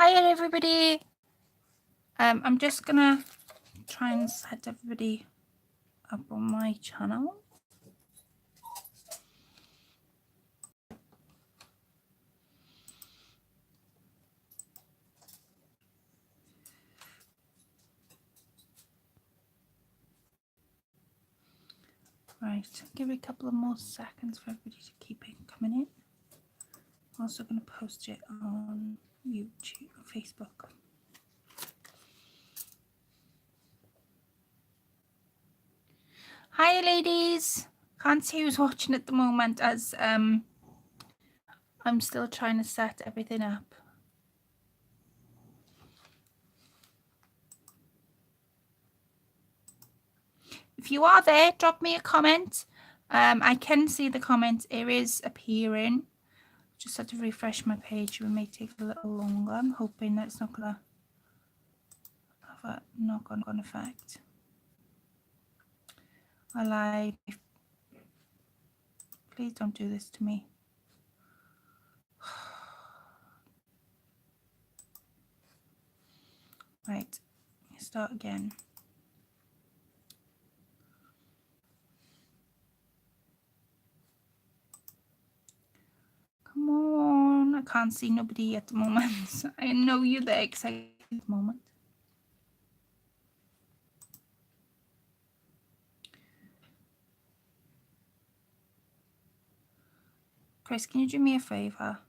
Hi everybody. I'm just gonna try and set everybody up on my channel. Right, give it a couple of more seconds for everybody to keep it coming in. I'm also gonna post it on YouTube or Facebook. Hi ladies. Can't see who's watching at the moment as I'm still trying to set everything up. If you are there, drop me a comment. I can see the comments. It is appearing. Just had to refresh my page. It may take a little longer. I'm hoping that it's not going to have a knock-on effect. I live. Please don't do this to me. Right, start again. Come on, I can't see nobody at the moment. I know you're there excited at the moment. Chris, can you do me a favour?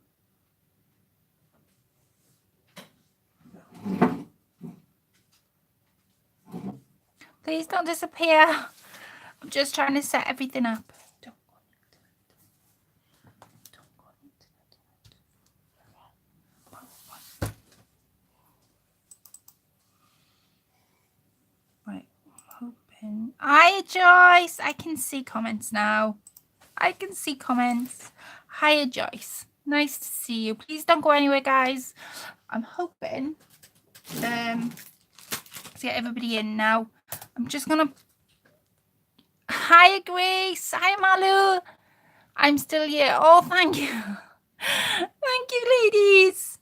Please don't disappear. I'm just trying to set everything up. Right, hoping. Hi, Joyce. I can see comments now. I can see comments. Hiya, Joyce. Nice to see you. Please don't go anywhere, guys. I'm hoping to get everybody in now. I'm just gonna. Hiya, Grace. Hi, Malu. I'm still here. Oh, thank you. Thank you, ladies.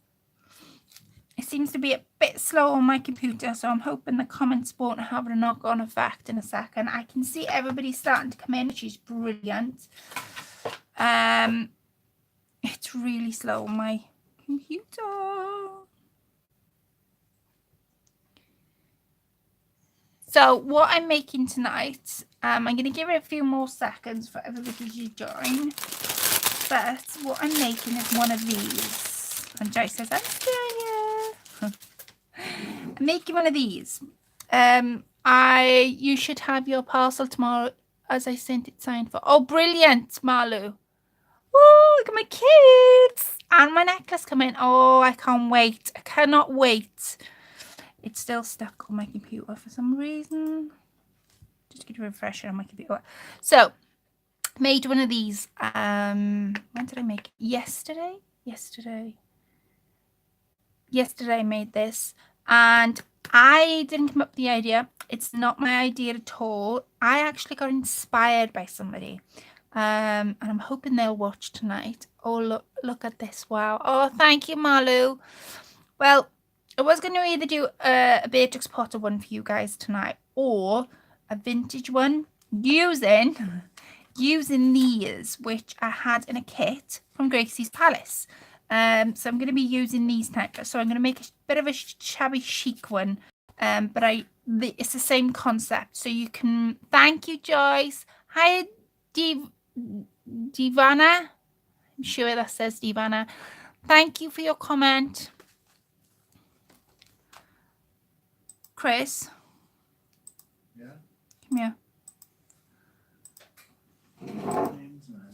It seems to be a bit slow on my computer, so I'm hoping the comments won't have a knock-on effect in a second. I can see everybody starting to come in, which is brilliant. It's really slow on my computer. So what I'm making tonight, I'm going to give it a few more seconds for everybody to join. But what I'm making is one of these. And Joyce says, I'm still here. I'm making one of these. You should have your parcel tomorrow as I sent it signed for. Oh, brilliant, Malu. Oh, look at my kids. And my necklace coming. Oh, I can't wait. I cannot wait. It's still stuck on my computer for some reason. Just get a refresher on my computer. So, made one of these. When did I make it? Yesterday I made this. And I didn't come up with the idea. It's not my idea at all. I actually got inspired by somebody. And I'm hoping they'll watch tonight. Oh, look at this. Wow. Oh, thank you, Malu. Well, I was going to either do a Beatrix Potter one for you guys tonight or a vintage one using these, which I had in a kit from Gracie's Palace. So I'm going to be using these type. So I'm going to make a bit of a shabby chic one. But it's the same concept. So you can. Thank you, Joyce. Hi, Divana. I'm sure that says Divana. Thank you for your comment. Chris. Yeah. Come here.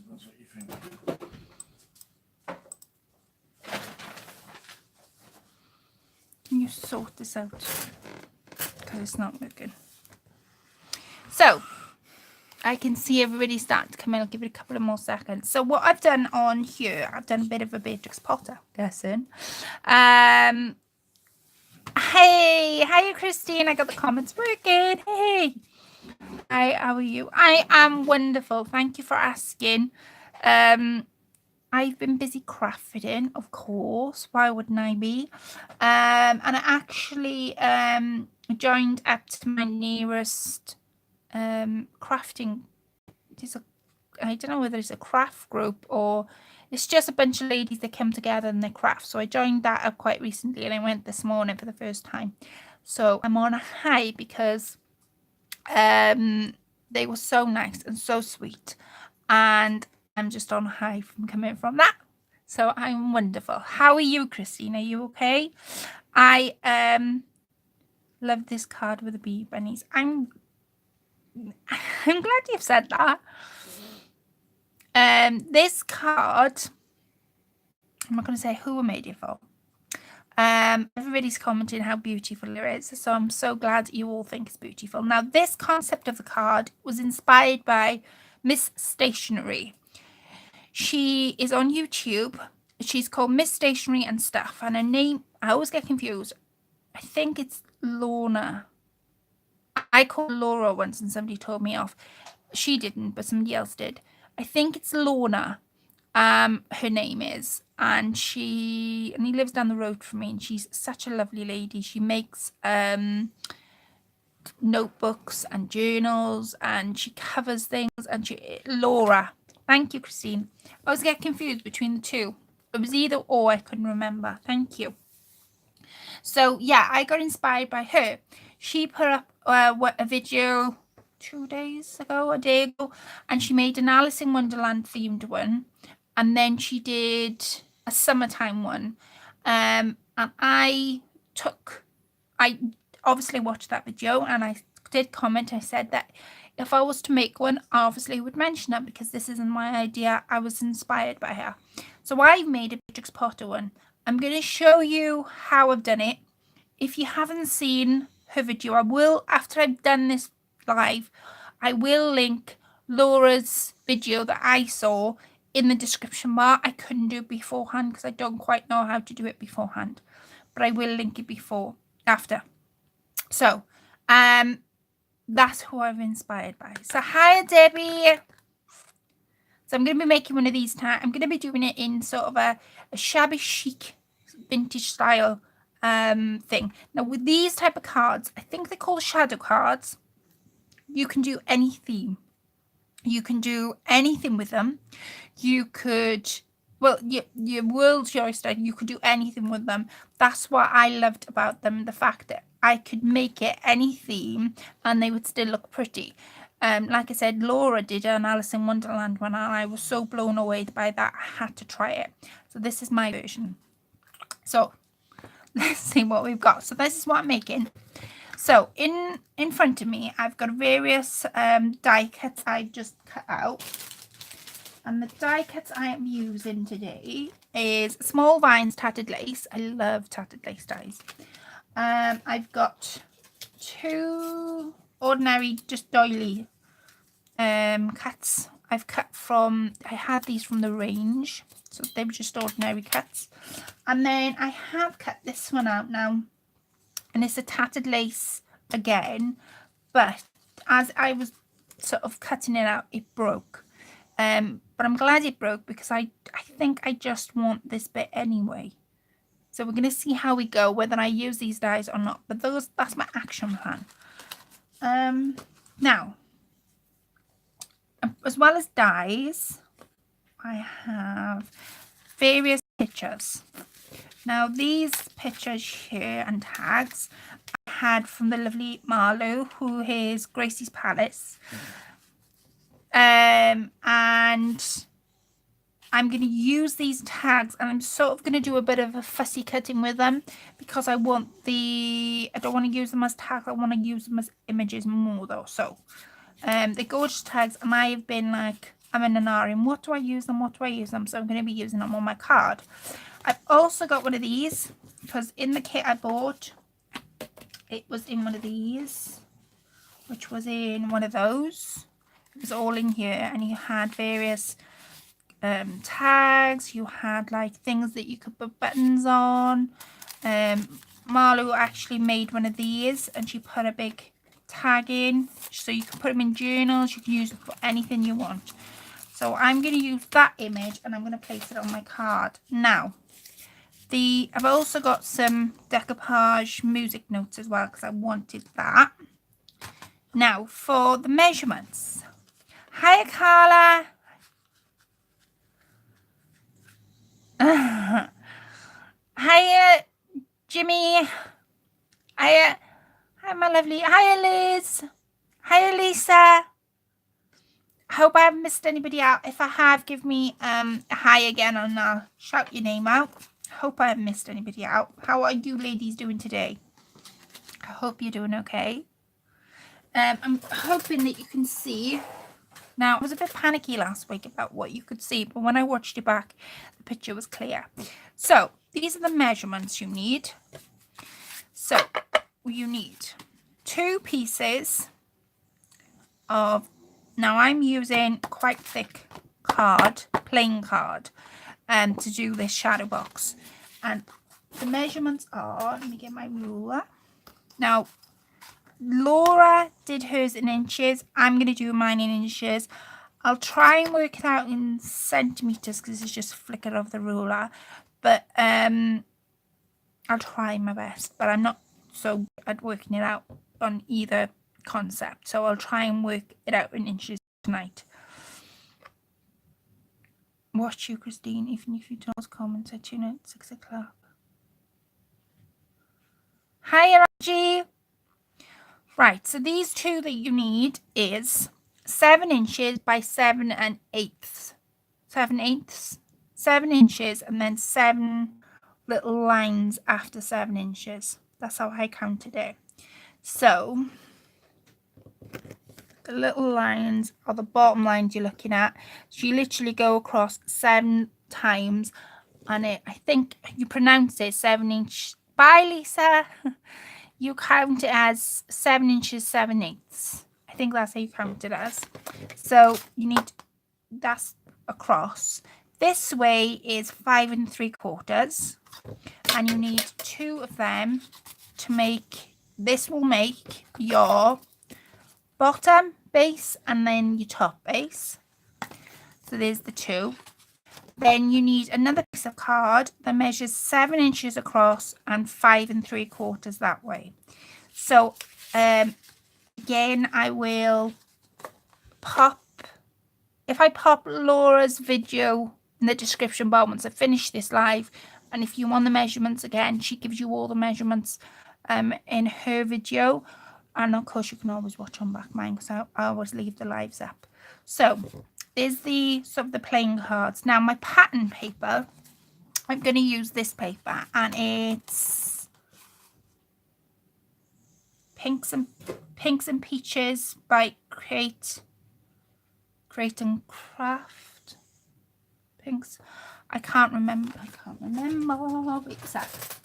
That's what you think. Can you sort this out? Because it's not working. So, I can see everybody starting to come in. I'll give it a couple of more seconds. So, what I've done on here, I've done a bit of a Beatrix Potter lesson. Hey, hiya, Christine. I got the comments working. Hey. Hi, how are you? I am wonderful. Thank you for asking. I've been busy crafting, of course. Why wouldn't I be? And I actually joined up to my nearest crafting. I don't know whether it's a craft group or it's just a bunch of ladies that come together and they craft. So I joined that up quite recently and I went this morning for the first time. So I'm on a high because they were so nice and so sweet. And I'm just on a high from coming from that. So I'm wonderful. How are you, Christine? Are you okay? I love this card with the bee bunnies. I'm glad you've said that. This card, I'm not going to say who I made it for. Everybody's commenting how beautiful it is, so I'm so glad you all think it's beautiful. Now, this concept of the card was inspired by Miss Stationery. She is on YouTube. She's called Miss Stationery and Stuff, and her name, I always get confused. I think it's Lorna. I called Laura once and somebody told me off. She didn't, but somebody else did. I think it's Lorna. Her name is, and he lives down the road from me, and she's such a lovely lady. She makes notebooks and journals, and she covers things. And Laura, thank you, Christine. I always get confused between the two. It was either or, I couldn't remember. Thank you. So yeah, I got inspired by her. She put up a video 2 days ago, a day ago, and she made an Alice in Wonderland themed one, and then she did a summertime one. And I obviously watched that video, and I did comment. I said that if I was to make one, I obviously would mention it because this isn't my idea. I was inspired by her. So I've made a Beatrix Potter one. I'm going to show you how I've done it. If you haven't seen her video, I will, after I've done this live, I will link Laura's video that I saw in the description bar. I couldn't do it beforehand because I don't quite know how to do it beforehand, but I will link it after. So, that's who I've inspired by. So, hi Debbie. So I'm going to be making one of these. I'm going to be doing it in sort of a shabby chic vintage style thing. Now with these type of cards, I think they're called shadow cards. You can do any theme. You can do anything with them. You could, well, your world's your oyster. You could do anything with them. That's what I loved about them. The fact that I could make it any theme and they would still look pretty. Like I said, Laura did an Alice in Wonderland one, and I was so blown away by that. I had to try it. So this is my version. So let's see what we've got. So this is what I'm making. So in front of me, I've got various die cuts I just cut out. And the die cuts I am using today is Small Vines Tattered Lace. I love tattered lace dies. I've got 2 ordinary, just doily cuts. I had these from the range, so they were just ordinary cuts. And then I have cut this one out now, and it's a tattered lace again, but as I was sort of cutting it out, it broke. But I'm glad it broke because I think I just want this bit anyway. So we're going to see how we go, whether I use these dies or not. But that's my action plan. Now, as well as dies, I have various pictures. Now, these pictures here and tags I had from the lovely Marlo, who is Gracie's Palace. And I'm going to use these tags, and I'm sort of going to do a bit of a fussy cutting with them because I don't want to use them as tags. I want to use them as images more though. So they're gorgeous tags, and I've been like, I'm in an RM. What do I use them? What do I use them? So I'm going to be using them on my card. I've also got one of these because in the kit I bought, it was in one of these, which was in one of those. It was all in here, and you had various tags. You had like things that you could put buttons on. Marlo actually made one of these, and she put a big tag in, so you can put them in journals. You can use them for anything you want. So I'm going to use that image and I'm going to place it on my card. Now, I've also got some decoupage music notes as well because I wanted that. Now, for the measurements. Hiya, Carla. Hiya, Jimmy. Hiya. Hi, my lovely. Hiya, Liz. Hiya, Lisa. I hope I haven't missed anybody out. If I have, give me a hi again and I'll shout your name out. I hope I haven't missed anybody out. How are you ladies doing today? I hope you're doing okay. I'm hoping that you can see. Now, I was a bit panicky last week about what you could see, but when I watched it back, the picture was clear. So, these are the measurements you need. So, you need 2 pieces of, now I'm using quite thick card, plain card, to do this shadow box. And the measurements are, let me get my ruler. Now, Laura did hers in inches. I'm going to do mine in inches. I'll try and work it out in centimeters because it's just a flicker of the ruler. But I'll try my best. But I'm not so good at working it out on either concept. So I'll try and work it out in inches tonight. Watch you, Christine. Even if you don't comment, I tune in at 6 o'clock. Hi, Angie. Right, so these 2 that you need is 7 inches by 7 1/8. 7 1/8. 7 inches and then 7 little lines after 7 inches. That's how I counted it. So the little lines are the bottom lines you're looking at. So you literally go across 7 times and I think you pronounce it 7 inch. Bye, Lisa. You count it as 7 inches 7 1/8. I think that's how you count it as. So you need, that's across. This way is 5 3/4, and you need 2 of them to make, this will make your bottom base and then your top base. So there's the 2. Then you need another piece of card that measures 7 inches across and 5 3/4 that way. So again, I will pop, if I pop Laura's video in the description bar once I finish this live, and if you want the measurements again, she gives you all the measurements in her video. And of course you can always watch on back mine because I always leave the lives up. So there's the sort of the plain cards. Now my pattern paper, I'm going to use this paper, and it's Pinks and Peaches by Create and Craft. Pinks, I can't remember exact.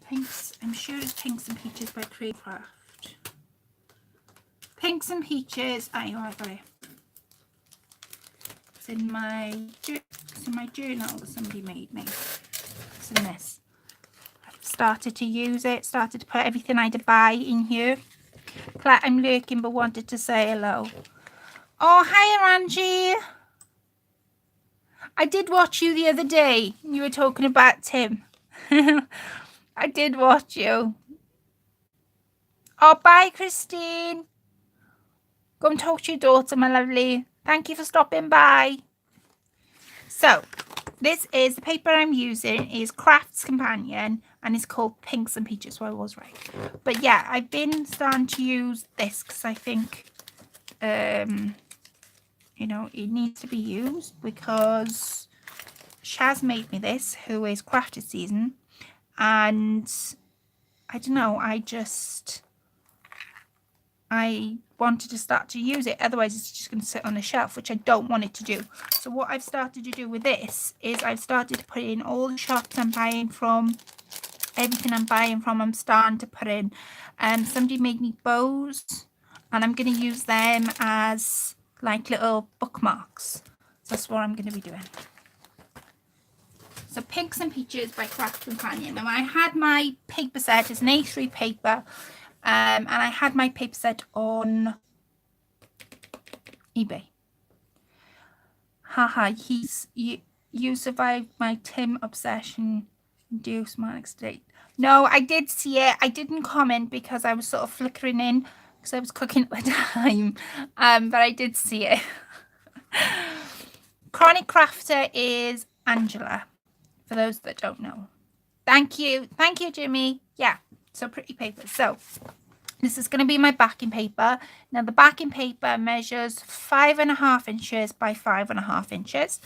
Pinks, I'm sure it's Pinks and Peaches by Create Craft. Pinks and Peaches, I got it. It's in my journal that somebody made me. It's in this. I've started to use it, started to put everything I did buy in here. Claire, I'm lurking but wanted to say hello. Oh, hi, Angie. I did watch you the other day. You were talking about Tim. I did watch you. Oh, bye, Christine. Go and talk to your daughter, my lovely. Thank you for stopping by. So, this is the paper I'm using is Crafts Companion, and it's called Pinks and Peaches, so I was right. But yeah, I've been starting to use this because I think, you know, it needs to be used because Shaz made me this, who is Crafted Season, and I don't know, I wanted to start to use it, otherwise it's just going to sit on a shelf, which I don't want it to do. So what I've started to do with this is I've started to put in all the shops I'm buying from, everything I'm buying from, I'm starting to put in. Somebody made me bows, and I'm going to use them as like little bookmarks. So that's what I'm going to be doing. So Pinks and Peaches by Craft Companion. Now I had my paper set, it's an A3 paper, and I had my paper set on eBay. Haha, you survived my Tim obsession induced manic state. No, I did see it. I didn't comment because I was sort of flickering in because I was cooking at the time. But I did see it. Chronic Crafter is Angela, for those that don't know. Thank you. Thank you, Jimmy. Yeah, so pretty paper. So this is going to be my backing paper. Now the backing paper measures 5.5 inches by 5.5 inches.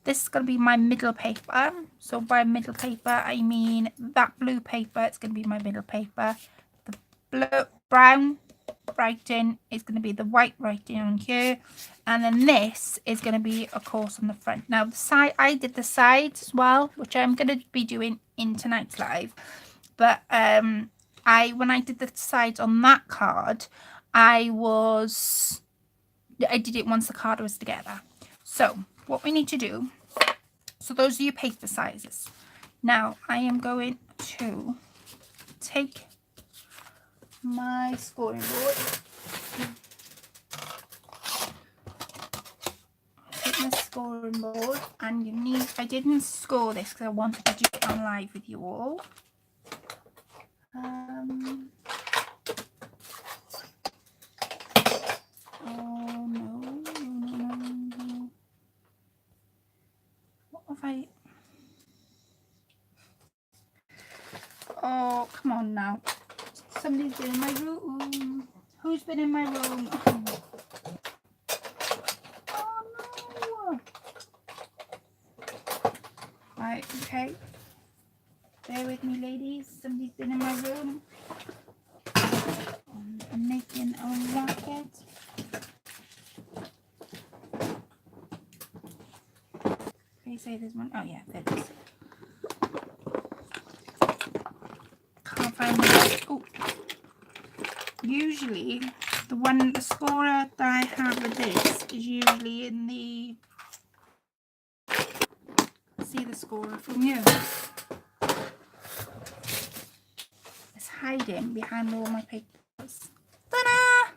This is going to be my middle paper. So by middle paper, I mean that blue paper. It's going to be my middle paper. The brown writing is going to be the white writing on here. And then this is going to be, of course, on the front. Now, the side, I did the sides as well, which I'm going to be doing in tonight's live. But when I did the sides on that card, I did it once the card was together. So what we need to do, so those are your paper sizes. Now I am going to take my scoring board. Take my scoring board, and you need, I didn't score this because I wanted to do it on live with you all. Oh no. What have I? Oh, come on now. Somebody's been in my room. Who's been in my room? Oh no. Right, okay. Bear with me, ladies. Somebody's been in my room. I'm making a racket. They say there's one. Oh yeah, there it is. Can't find the. Oh. Usually, the scorer that I have with this is usually in the. See the scorer from you. It's hiding behind all my papers. Ta-da!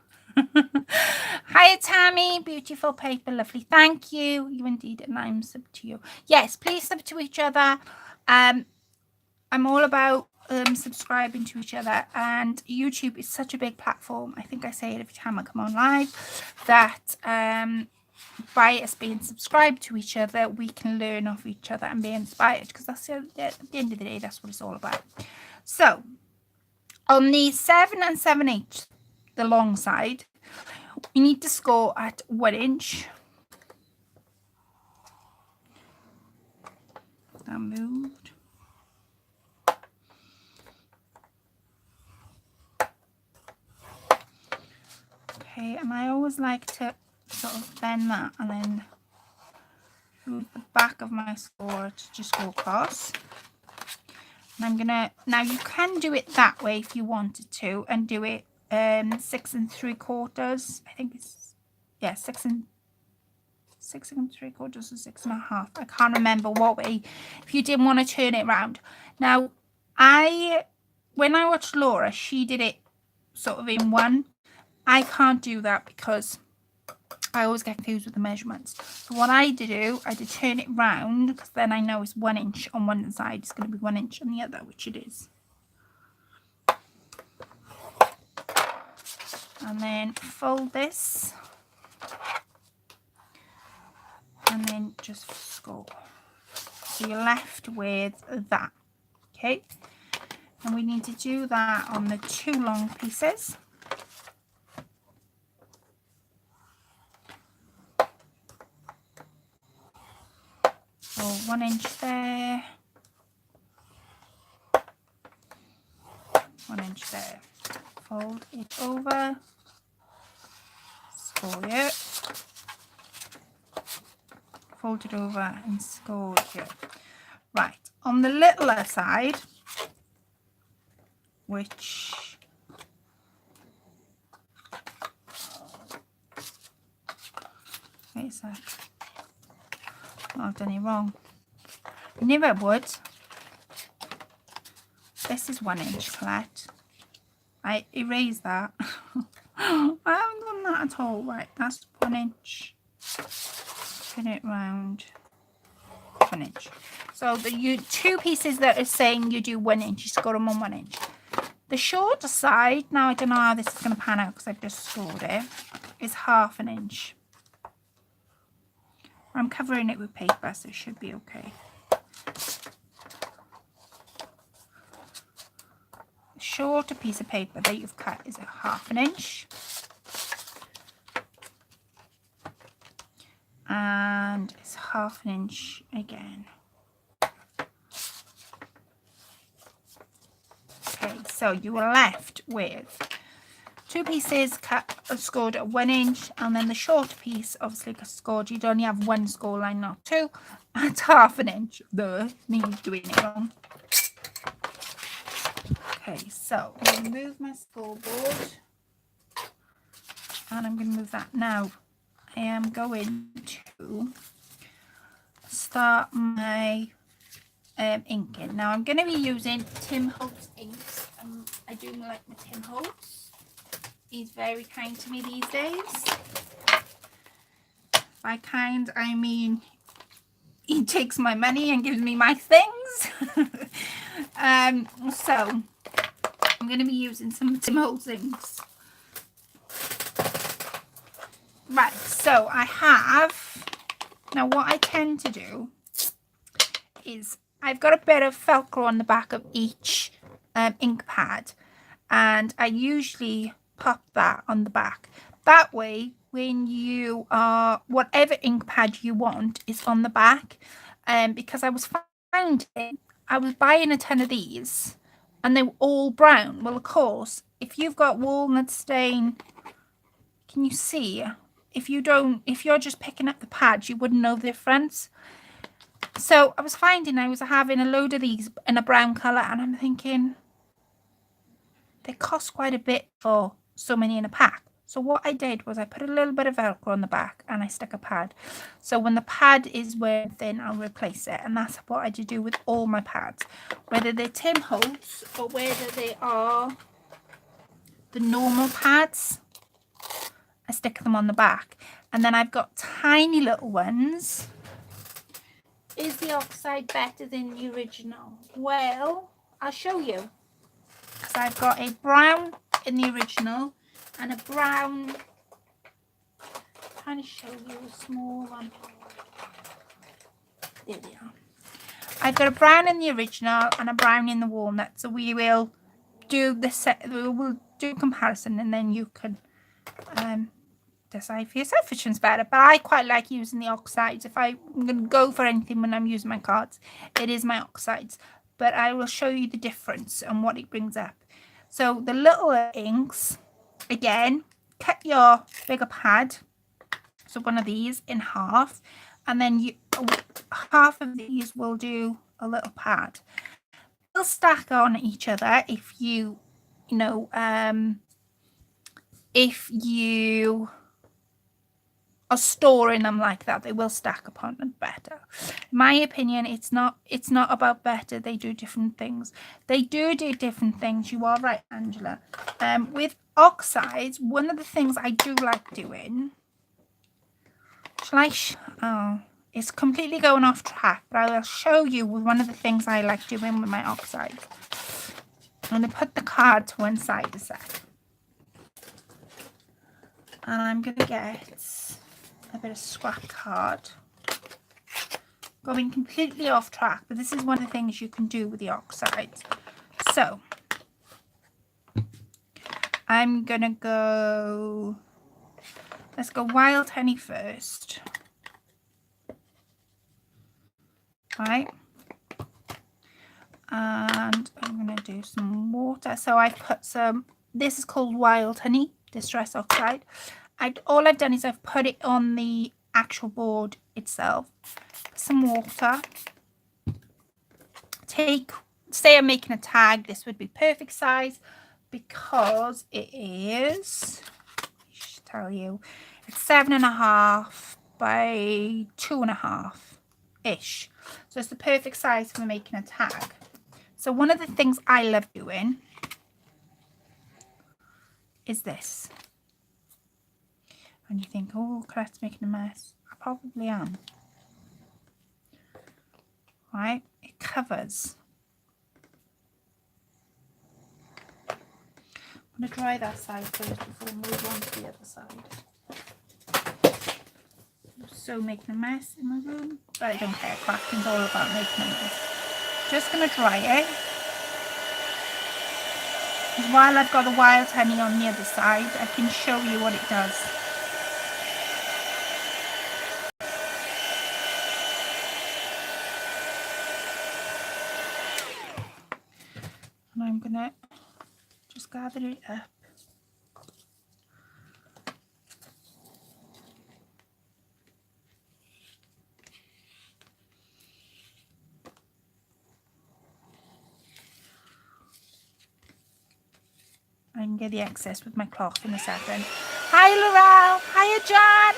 Hi, Tammy. Beautiful paper, lovely. Thank you. You indeed, and I'm sub to you. Yes, please sub to each other. I'm all about subscribing to each other, and YouTube is such a big platform. I think I say it every time I come on live that by us being subscribed to each other, we can learn off each other and be inspired, because that's at the end of the day, that's what it's all about. So on the 7 and 7/8, the long side, we need to score at 1 inch. That moved. Okay, and I always like to sort of bend that and then move the back of my score to just go across. And I'm gonna, now you can do it that way if you wanted to, and do it 6 3/4. I think it's, yeah, 6 3/4 or 6.5. I can't remember what way, if you didn't want to turn it around. Now, when I watched Laura, she did it sort of in one. I can't do that because I always get confused with the measurements. So what I do, I did turn it round, because then I know it's 1 inch on one side, it's going to be 1 inch on the other, which it is. And then fold this, and then just score. So you're left with that. Okay, and we need to do that on the 2 long pieces. So 1 inch there, 1 inch there. Fold it over, score it, fold it over and score it. Right, on the littler side, which wait a sec. Oh, I've done it wrong. I knew I would. This is 1 inch, Colette. I erased that. I haven't done that at all. Right, that's 1 inch. turn it round 1 inch. So the two pieces that are saying you do 1 inch, you score them on 1 inch. The shorter side, now I don't know how this is going to pan out because I've just scored it, is 1/2 inch. I'm covering it with paper, so it should be okay. The shorter piece of paper that you've cut is 1/2 inch. And it's 1/2 inch again. Okay, so you are left with two pieces cut scored at 1 inch, and then the shorter piece obviously scored, you'd only have one score line, not two, at 1/2 inch. Me doing it wrong. Okay, so I'm going to move my scoreboard, and I'm going to move that now. I am going to start my inking. Now I'm going to be using Tim Holtz inks. I do like my Tim Holtz. He's very kind to me these days. By kind, I mean he takes my money and gives me my things. So I'm going to be using some Tim Holtz inks. Right, so I have, now what I tend to do is I've got a bit of Velcro on the back of each ink pad, and I usually pop that on the back. That way, when you are, whatever ink pad you want is on the back, because I was finding, I was buying a ton of these and they were all brown. Well, of course, if you've got walnut stain, can you see? If you're just picking up the pads, you wouldn't know the difference. So I was finding I was having a load of these in a brown colour, and I'm thinking they cost quite a bit for so many in a pack. So what I did was I put a little bit of Velcro on the back and I stuck a pad. So when the pad is wearing thin, I'll replace it. And that's what I do with all my pads. Whether they're Tim Holtz or whether they are the normal pads, I stick them on the back. And then I've got tiny little ones. Is the oxide better than the original? Well, I'll show you. Because I've got a brown in the original and a brown, I'm trying to show you a small one. There we are. I've got a brown in the original and a brown in the walnut. So we will do the set, we'll do a comparison, and then you can decide for yourself which one's better. But I quite like using the oxides. If I'm going to go for anything when I'm using my cards, it is my oxides. But I will show you the difference and what it brings up. So the little inks, again, cut your bigger pad, so one of these, in half, and then half of these will do a little pad. They'll stack on each other if you are storing them like that. They will stack upon them better. In my opinion, it's not about better. They do different things. They do different things. You are right, Angela. With oxides, one of the things I do like doing, it's completely going off track, but I will show you one of the things I like doing with my oxides. I'm going to put the card to one side a sec. And I'm going to get a bit of scrap card. Going completely off track, but this is one of the things you can do with the oxides. So I'm going to go, let's go Wild Honey first. Right. And I'm going to do some water. So I've put some, this is called Wild Honey Distress Oxide. All I've done is I've put it on the actual board itself. Some water. Say I'm making a tag, this would be perfect size because it is, I should tell you, it's 7.5 by 2.5 ish. So it's the perfect size for making a tag. So one of the things I love doing is this. And you think, oh, Colette's making a mess. I probably am. Right, it covers. I'm going to dry that side first before I move on to the other side. I'm so making a mess in my room, but I don't care. Crafting's all about making a mess. Just going to dry it. And while I've got the wild honey on the other side, I can show you what it does. And I'm going to just gather it up. I can get the excess with my cloth in a second. Hi Laurel, hiya Jan.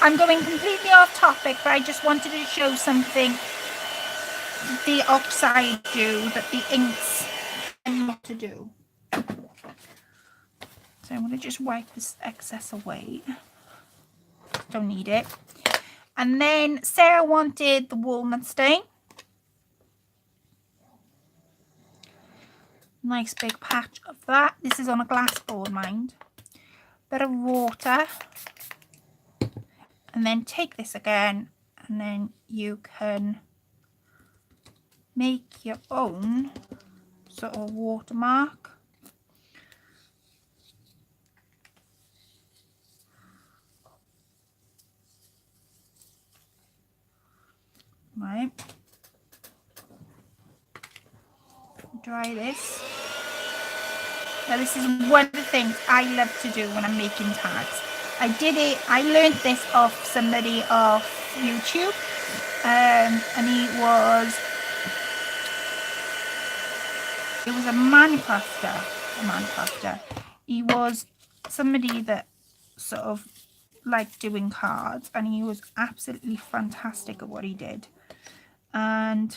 I'm going completely off topic, but I just wanted to show something the oxide do that the inks tend not to do. So I'm going to just wipe this excess away. Don't need it. And then Sarah wanted the walnut stain. Nice big patch of that. This is on a glass board, mind. Bit of water. And then take this again, and then you can make your own sort of watermark. Right. Dry this. Now this is one of the things I love to do when I'm making tags. I learned this off somebody off YouTube, and it was a man crafter. He was somebody that sort of liked doing cards, and he was absolutely fantastic at what he did. And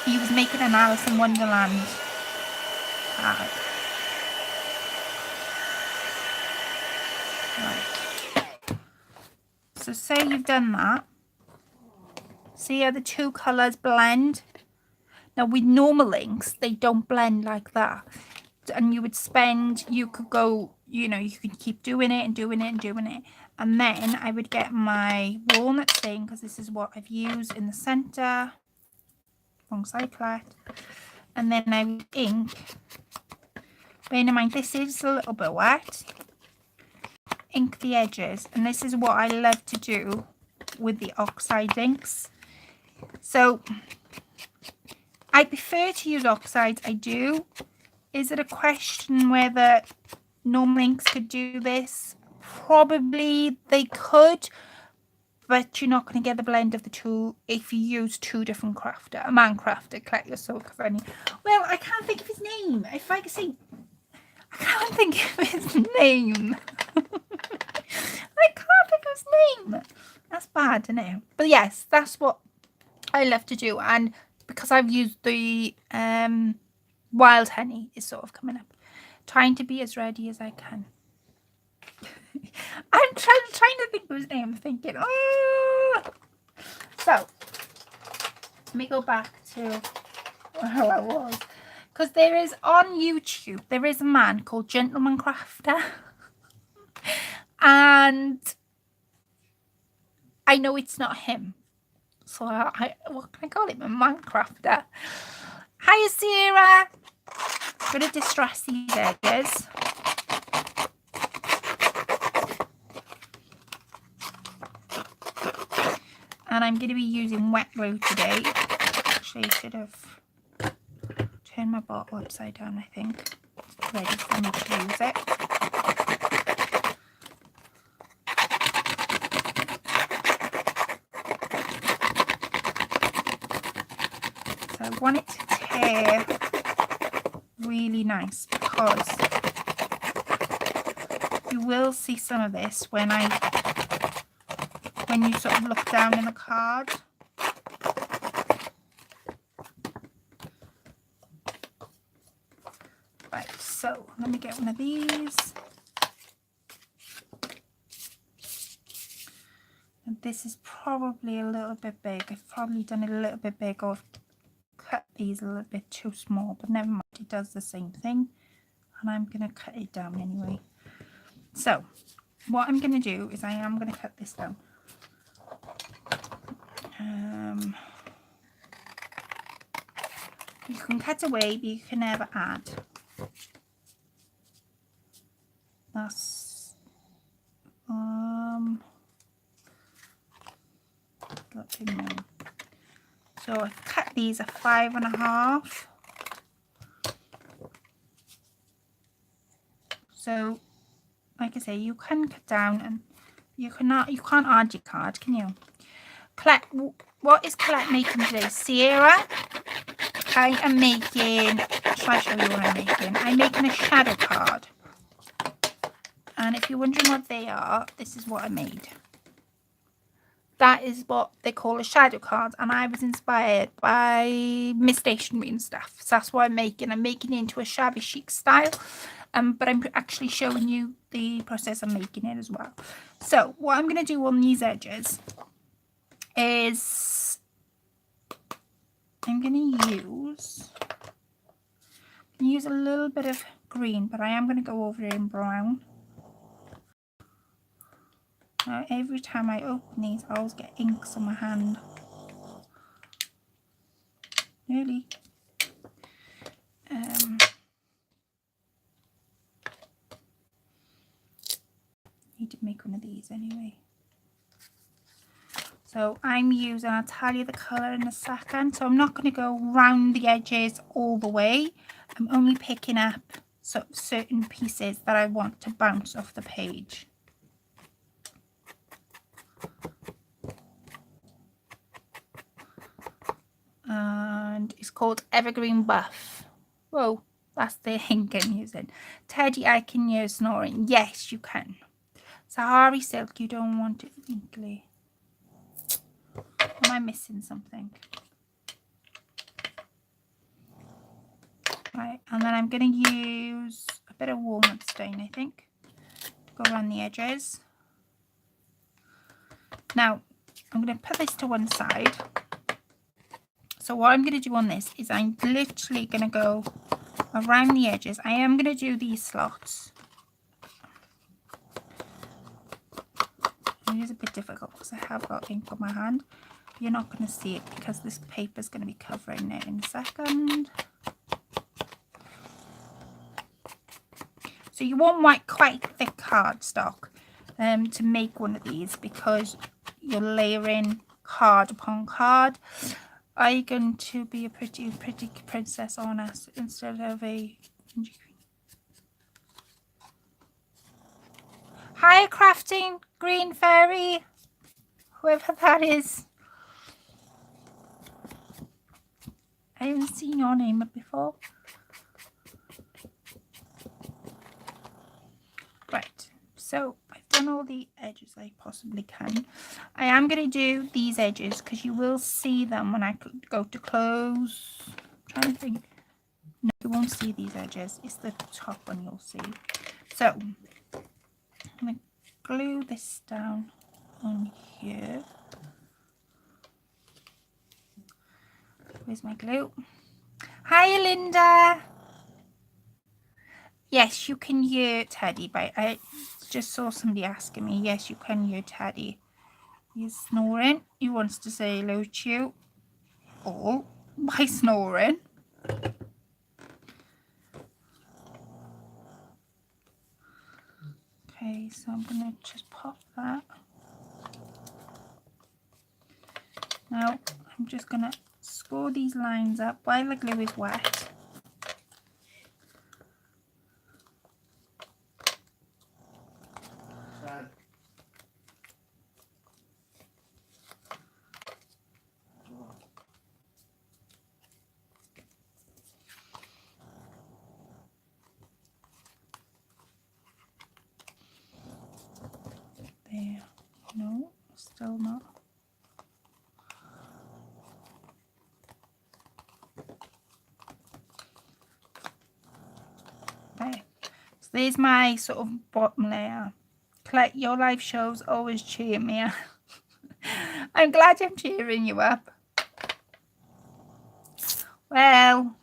he was making an Alice in Wonderland tag. Right. So say you've done that. See how the two colours blend? Now with normal inks, they don't blend like that. And you could go, you could keep doing it and doing it and doing it. And then I would get my walnut stain, because this is what I've used in the centre. Wrong side collect. And then I would ink. Bearing in mind, this is a little bit wet. Ink the edges. And this is what I love to do with the oxide inks. So I prefer to use oxides. I do. Is it a question whether normal inks could do this? Probably they could, but you're not going to get the blend of the two if you use two different crafter. A man crafter, collect your soul funny. Well, I can't think of his name. If I could say, I can't think of his name. I can't think of his name. That's bad, isn't it? But yes, that's what I love to do. And because I've used the wild honey, is sort of coming up. Trying to be as ready as I can. I'm trying to think of his name. Thinking, oh. So let me go back to where I was, because there is on YouTube there is a man called Gentleman Crafter, and I know it's not him. So what can I call him? A man crafter. Hiya, Sarah. I'm going to distress these edges. And I'm going to be using wet glue today. Actually, I should have turned my bottle upside down, I think. It's ready for me to use it. So I want it to tear really nice, because you will see some of this when you sort of look down in the card. Right, so let me get one of these. this is probably a little bit big. I've probably done it a little bit big, or cut these a little bit too small, but never mind, it does the same thing. And I'm going to cut it down anyway. So what I'm going to do is I am going to cut this down. You can cut away, but you can never add. That's got to know. So I've cut these at 5.5. So like I say, you can cut down, and you can't add your card, can you? Colette, what is Colette making today? Sierra, I am making, shall I show you what I'm making? I'm making a shadow card. And if you're wondering what they are, this is what I made. That is what they call a shadow card, and I was inspired by Miss Stationery and stuff. So that's what I'm making. I'm making it into a shabby chic style, but I'm actually showing you the process of making it as well. So what I'm going to do on these edges is I'm going to use a little bit of green, but I am going to go over it in brown. Now, every time I open these, I always get inks on my hand. Nearly. Need to make one of these anyway. So I'm using, I'll tell you the colour in a second. So I'm not going to go round the edges all the way. I'm only picking up certain pieces that I want to bounce off the page. And it's called Evergreen Buff. Whoa, that's the ink I'm using. Teddy, I can use snoring. Yes, you can. Sahari silk, you don't want it inkly. Am I missing something? Right, and then I'm going to use a bit of walnut stain, I think. Go around the edges. Now, I'm going to put this to one side. So what I'm going to do on this is I'm literally going to go around the edges. I am going to do these slots. It is a bit difficult because I have got ink on my hand. You're not going to see it because this paper is going to be covering it in a second. So you want quite thick cardstock to make one of these, because you're layering card upon card. Are you going to be a pretty princess on us instead of a... Hi, Crafting Green Fairy, whoever that is. I haven't seen your name before. Right, so I've done all the edges I possibly can. I am going to do these edges because you will see them when I go to close. I'm trying to think. No, you won't see these edges. It's the top one you'll see. So I'm going to glue this down on here. Where's my glue? Hi, Linda. Yes, you can hear Teddy, but I just saw somebody asking me. Yes, you can hear Teddy. He's snoring. He wants to say hello to you. Oh, by snoring. Okay, so I'm going to just pop that. Now, I'm just going to score these lines up while the glue is wet. There. No, still not. There. So there's my sort of bottom layer. Collect your live shows always cheer me. I'm glad I'm cheering you up. Well,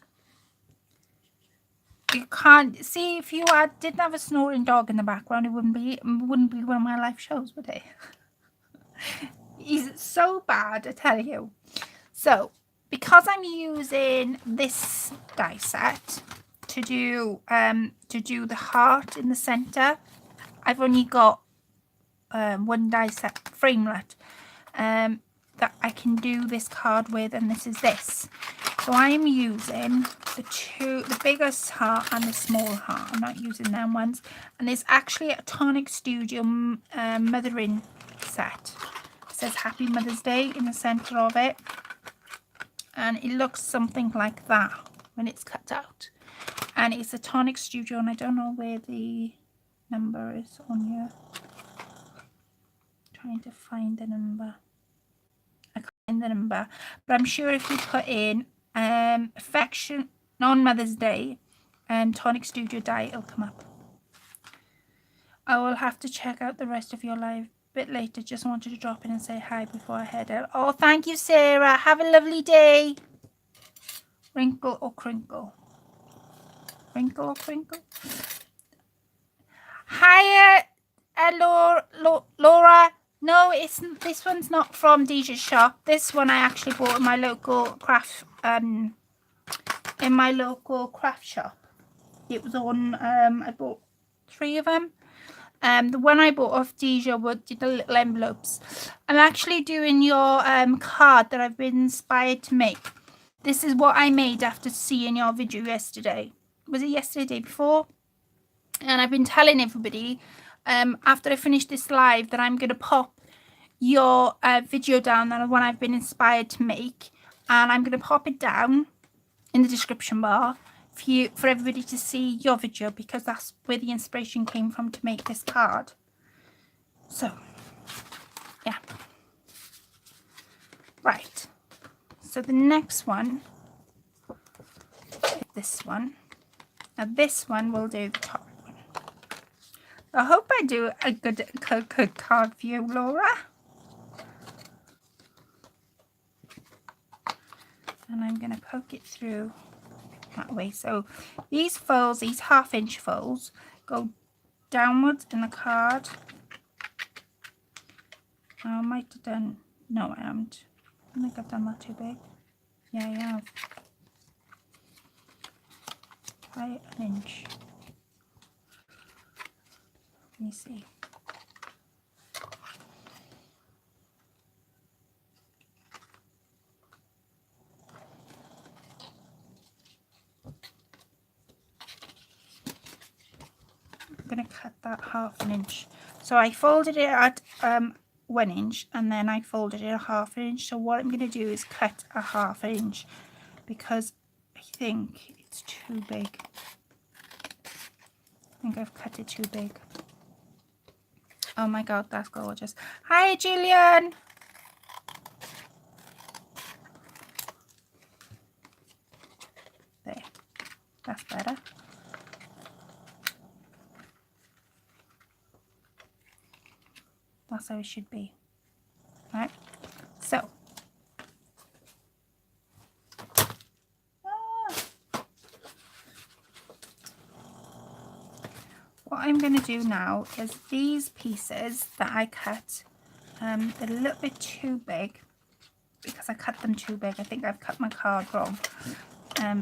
you can't see, if you didn't have a snoring dog in the background, it wouldn't be one of my live shows, would it? He's so bad, I tell you. So, because I'm using this die set to do the heart in the center, I've only got one die set framelit that I can do this card with, and this is this. So I'm using the biggest heart and the small heart. I'm not using them ones. And there's actually a Tonic Studio mothering set. It says Happy Mother's Day in the center of it. And it looks something like that when it's cut out. And it's a Tonic Studio, and I don't know where the number is on here. Trying to find the number. I can't find the number, but I'm sure if you put in affection on Mother's Day and Tonic Studio die, it'll come up. I will have to check out the rest of your live a bit later. Just wanted to drop in and say hi before I head out. Oh, thank you, Sarah. Have a lovely day. Wrinkle or crinkle? Wrinkle or crinkle? Hiya, Laura. No, this one's not from Deeja's shop. This one I actually bought in my local craft shop. It was on I bought 3 of them. The one I bought off Deeja did the little envelopes. I'm actually doing your card that I've been inspired to make. This is what I made after seeing your video yesterday. Was it yesterday, day before? And I've been telling everybody after I finish this live that I'm going to pop your video down, that one I've been inspired to make, and I'm going to pop it down in the description bar for everybody to see your video, because that's where the inspiration came from to make this card. So yeah, right, so the next one is this one. Now this one will do the top one. I hope I do a good card for you, Laura. And I'm going to poke it through that way. So these folds, these 1/2 inch folds, go downwards in the card. I might have done, no I haven't. I think I've done that too big. Yeah, I have. Try 1 inch. Let me see. I'm going to cut that 1/2 inch. So I folded it at 1 inch, and then I folded it a 1/2 inch. So what I'm going to do is cut a 1/2 inch, because I think it's too big. I think I've cut it too big. Oh my god, that's gorgeous. Hi, Julian. There, that's better. That's how it should be. Right, so what I'm going to do now is these pieces that I cut, they're a little bit too big, because I cut them too big. I think I've cut my card wrong,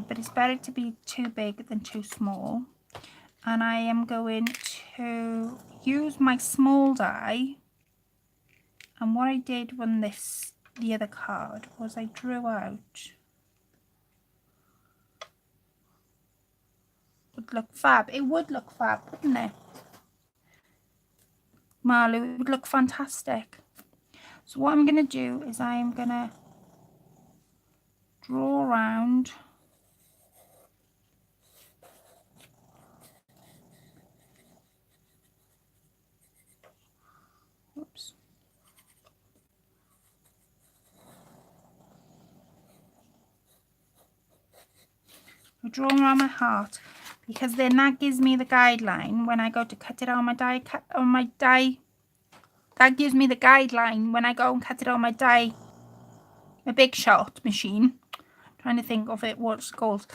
but it's better to be too big than too small. And I am going to use my small die, and what I did when the other card was I drew out, would look fab. It would look fab, wouldn't it, Marlou? It would look fantastic. So what I'm going to do is I am going to draw around oops. I'm drawing around my heart, because then that gives me the guideline when I go to cut it on my die that gives me the guideline when I go and cut it on my Big Shot machine. I'm trying to think of it, what's it called,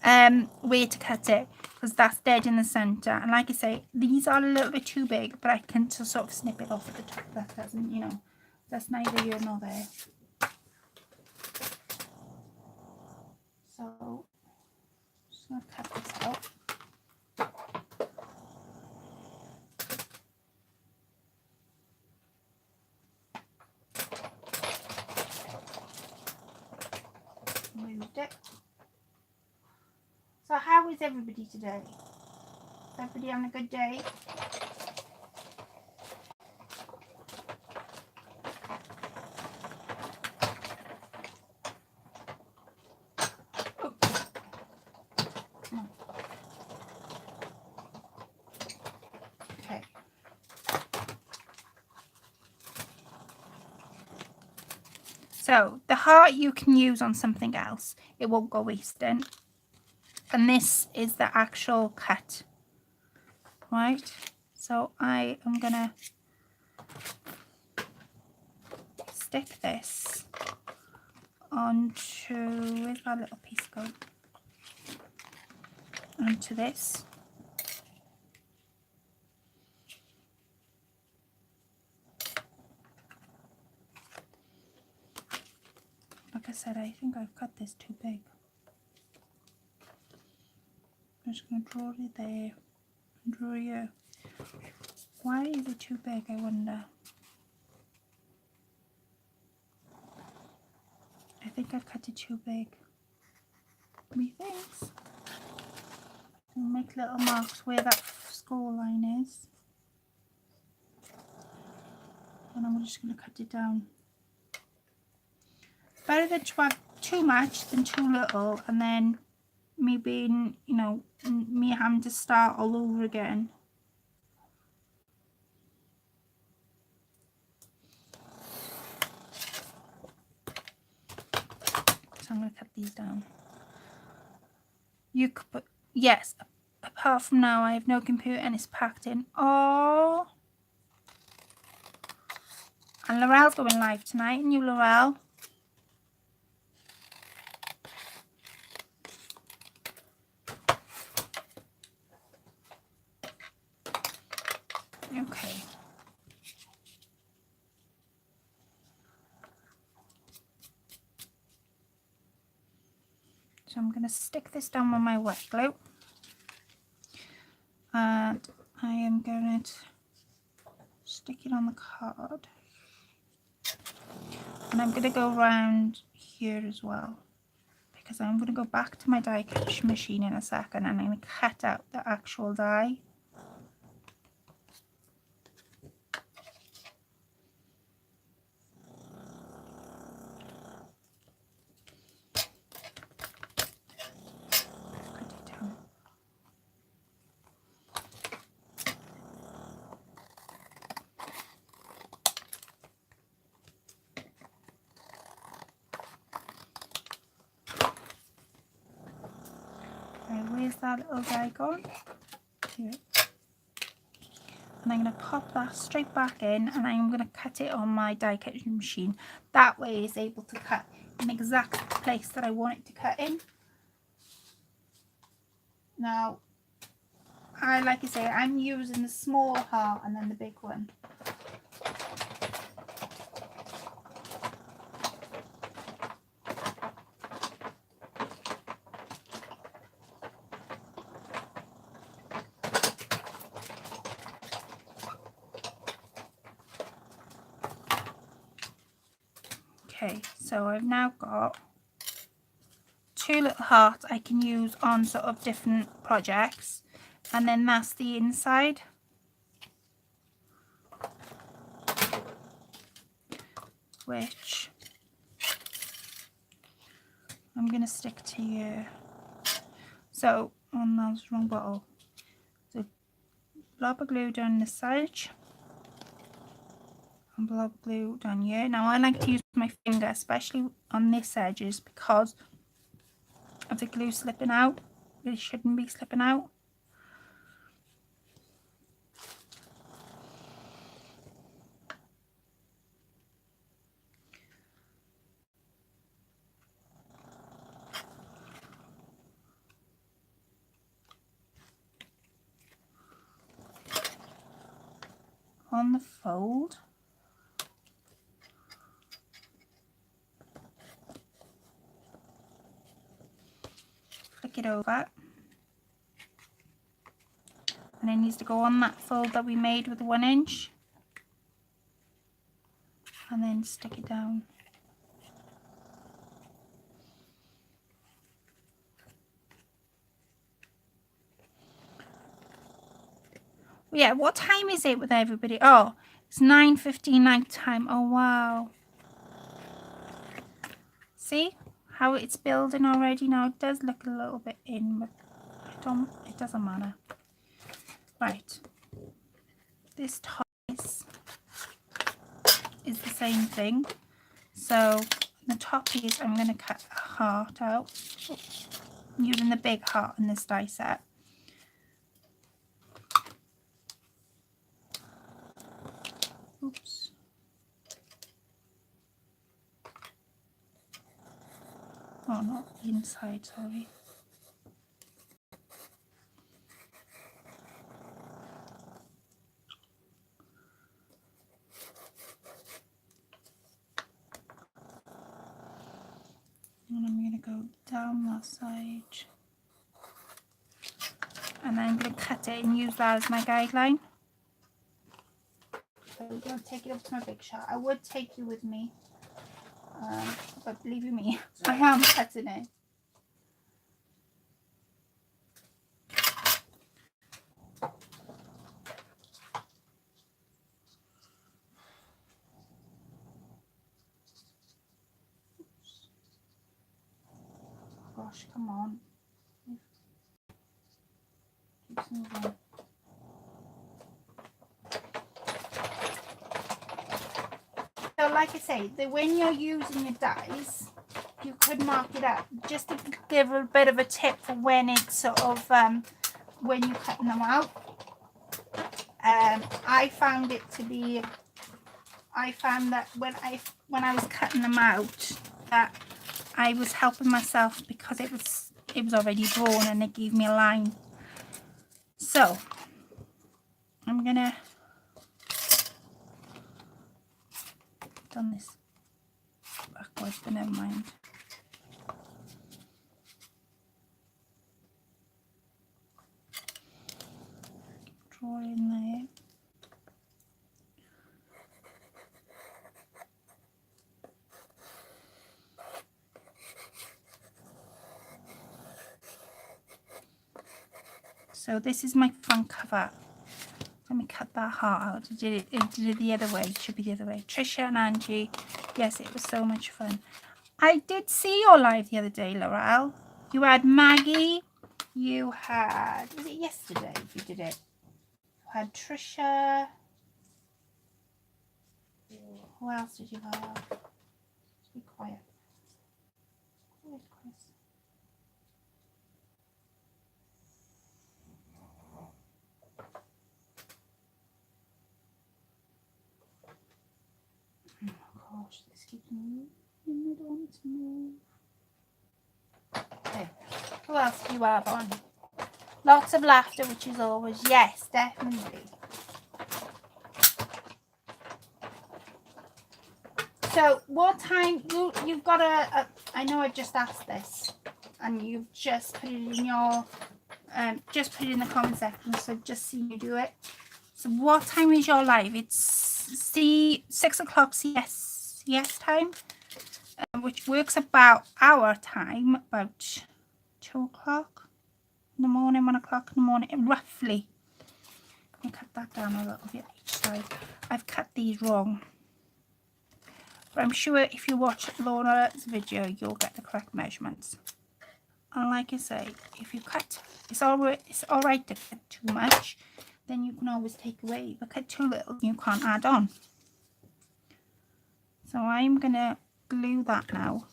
where to cut it, because that's dead in the center. And like I say, these are a little bit too big, but I can just sort of snip it off at the top. That doesn't, you know, that's neither here nor there. So just gonna cut this out. Moved it. So how is everybody today? Is everybody having a good day? Oh. Okay. So the heart you can use on something else. It won't go wasting. And this is the actual cut. Right? So I am gonna stick this onto, where's my little piece go? Onto this. Like I said, I think I've cut this too big. I'm just going to draw it there and draw here. Why is it too big, I wonder? I think I've cut it too big. Methinks. I'll make little marks where that score line is. And I'm just going to cut it down. It's better than to have too much than too little, and then me being, you know, me having to start all over again. So I'm going to cut these down. You could put, yes, apart from now I have no computer and it's packed in. Oh, and Laurel's going live tonight, and you, Laurel. Okay. So I'm going to stick this down with my wet glue. And I am going to stick it on the card. And I'm going to go around here as well, because I'm going to go back to my die catch machine in a second, and I'm going to cut out the actual die. Where's that little die gone? Here. And I'm going to pop that straight back in, and I'm going to cut it on my die cutting machine. That way it's able to cut in the exact place that I want it to cut in. Now, like I say, I'm using the small heart and then the big one. Okay, so I've now got two little hearts I can use on sort of different projects, and then that's the inside. Which I'm going to stick to here. So, oh no, that's the wrong bottle. So, blob of glue down this side. And blob glue down here. Now I like to use my finger, especially on this edges, because of the glue slipping out. It shouldn't be slipping out. on the fold. Flick it over. And it needs to go on that fold that we made with the 1 inch. And then stick it down. Yeah, what time is it with everybody? Oh, it's 9:15 night time. Oh, wow. See how it's building already now? It does look a little bit in, but it doesn't matter. Right. This top is the same thing. So the top piece, I'm going to cut a heart out using the big heart in this die set. Oops. Oh, not the inside, sorry. And I'm going to go down that side. And then I'm going to cut it and use that as my guideline. So we're going to take it up to my big shot. I would take you with me. But believe you me, I am cutting it. Gosh, come on. Keeps moving. So like I say, when you're using your dies, you could mark it up just to give a bit of a tip for when it's sort of when you're cutting them out. I found that when I was cutting them out, that I was helping myself because it was already drawn and it gave me a line. So I'm gonna done this backwards, but never mind. Draw in there. So this is my front cover. Let me cut that heart out. I did it the other way. It should be the other way. Trisha and Angie. Yes, it was so much fun. I did see your live the other day, Laurel. You had Maggie. You had, was it yesterday you did it? You had Trisha. Who else did you have? Just be quiet. Where's Chris? Oh gosh, this keeps moving. I don't want it to move. Okay. Who else do you have on? Lots of laughter, which is always, yes, definitely. So what time you've got I know I just asked this and you've just put it in your just put it in the comment section, so just see you do it. So what time is your live? It's 6 o'clock CS time, which works about our time, about 2 o'clock in the morning, 1 o'clock in the morning, roughly. I'll cut that down a little bit each side. I've cut these wrong. But I'm sure if you watch Laura's video, you'll get the correct measurements. And like I say, if you cut, it's all right to cut too much, then you can always take away. But cut too little, you can't add on. So I'm going to glue that now.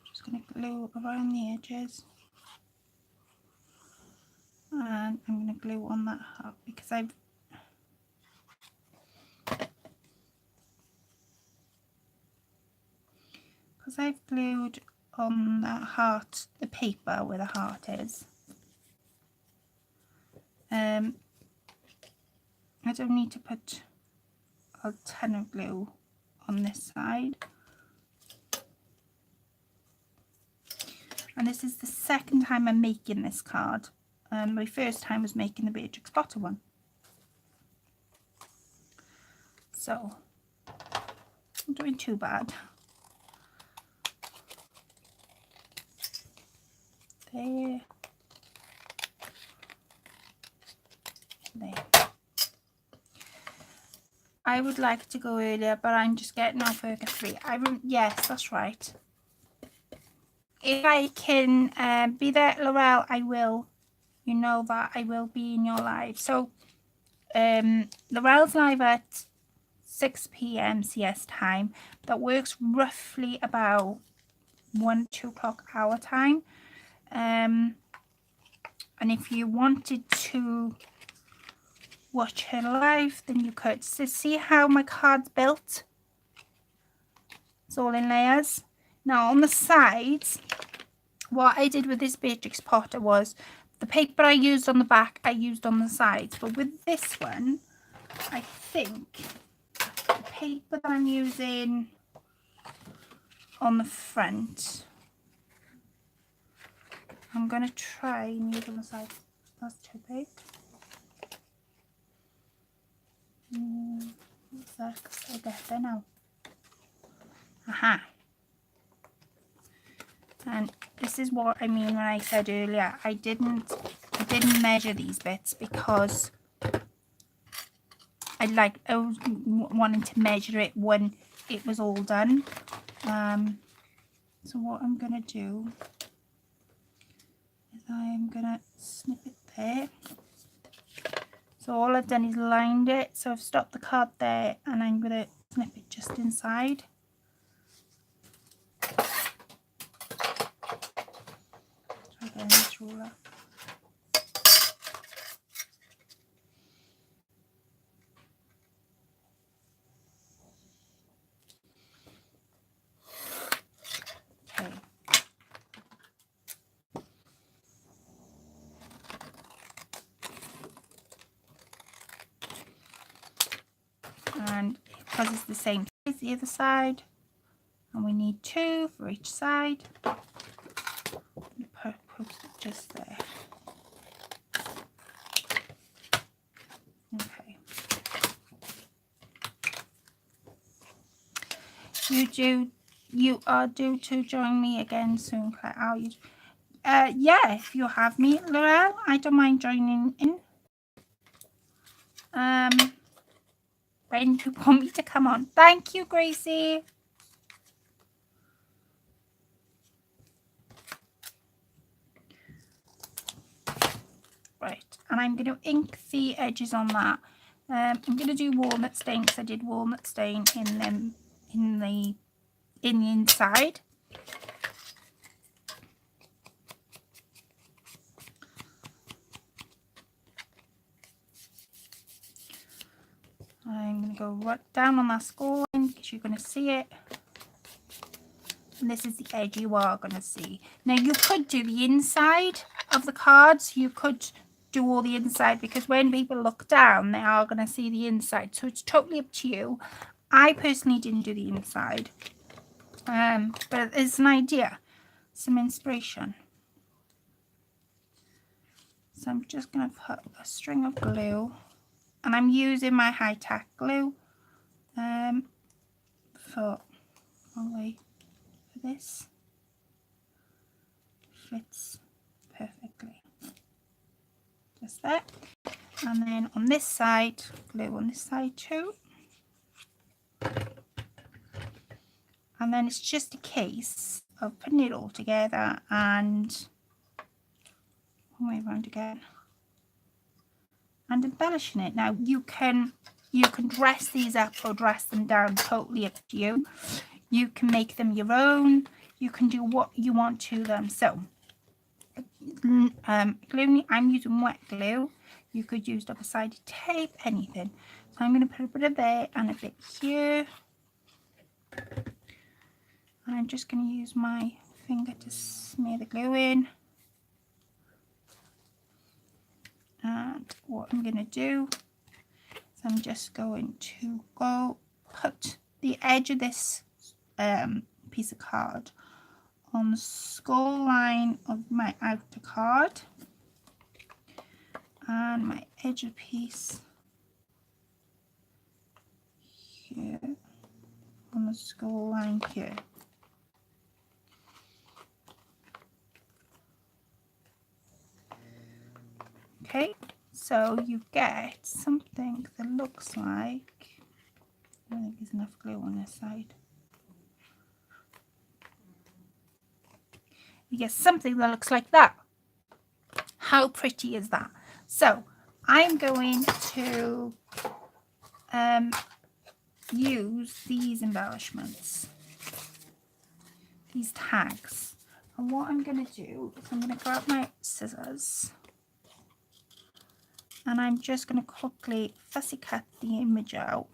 Just going to glue around the edges. And I'm going to glue on that heart because because I've glued on that heart, the paper where the heart is. I don't need to put a ton of glue on this side. And this is the second time I'm making this card. My first time was making the Beatrix Potter one. So, I'm doing too bad. There. There. I would like to go earlier, but I'm just getting off work at 3. Yes, that's right. If I can be there, Laurel, I will. You know that I will be in your live. So, Laurel's live at 6 p.m. CS time. That works roughly about 1-2 o'clock our time. And if you wanted to watch her live, then you could. So see how my card's built? It's all in layers. Now on the sides, what I did with this Beatrix Potter was the paper I used on the back, I used on the sides. But with this one, I think the paper that I'm using on the front, I'm going to try and use on the side. That's too big. What's that? I'll get there now. Aha. And this is what I mean when I said earlier, I didn't measure these bits because I was wanting to measure it when it was all done. So what I'm going to do is I'm going to snip it there. So all I've done is lined it. So I've stopped the card there and I'm going to snip it just inside. Try getting this ruler. Okay. And because it's the same size the other side, and we need 2 for each side, put it just there. Okay. You are due to join me again soon, Claire. Are you? Yeah, if you have me, Laurel, I don't mind joining in. When you want me to come on. Thank you, Gracie. Right, and I'm going to ink the edges on that. I'm going to do walnut stain because I did walnut stain in the inside. I'm going to go right down on that score line because you're going to see it. And this is the edge you are going to see. Now you could do the inside of the cards. You could do all the inside because when people look down, they are going to see the inside. So it's totally up to you. I personally didn't do the inside. But it's an idea, some inspiration. So I'm just going to put a string of glue. And I'm using my high-tack glue for this. Fits perfectly. Just there. And then on this side, glue on this side too. And then it's just a case of putting it all together and one way around again and embellishing it. Now you can dress these up or dress them down, totally up to you. You can make them your own. You can do what you want to them. So glue, I'm using wet glue. You could use double-sided tape, anything. So I'm going to put a bit of there and a bit here. And I'm just going to use my finger to smear the glue in. And what I'm going to do is I'm just going to put the edge of this piece of card on the skull line of my outer card, and my edge of the piece here on the skull line here. Okay, so you get something that looks like, I don't think there's enough glue on this side. You get something that looks like that. How pretty is that? So I'm going to use these embellishments, these tags. And what I'm going to do is I'm going to grab my scissors and I'm just going to quickly fussy cut the image out.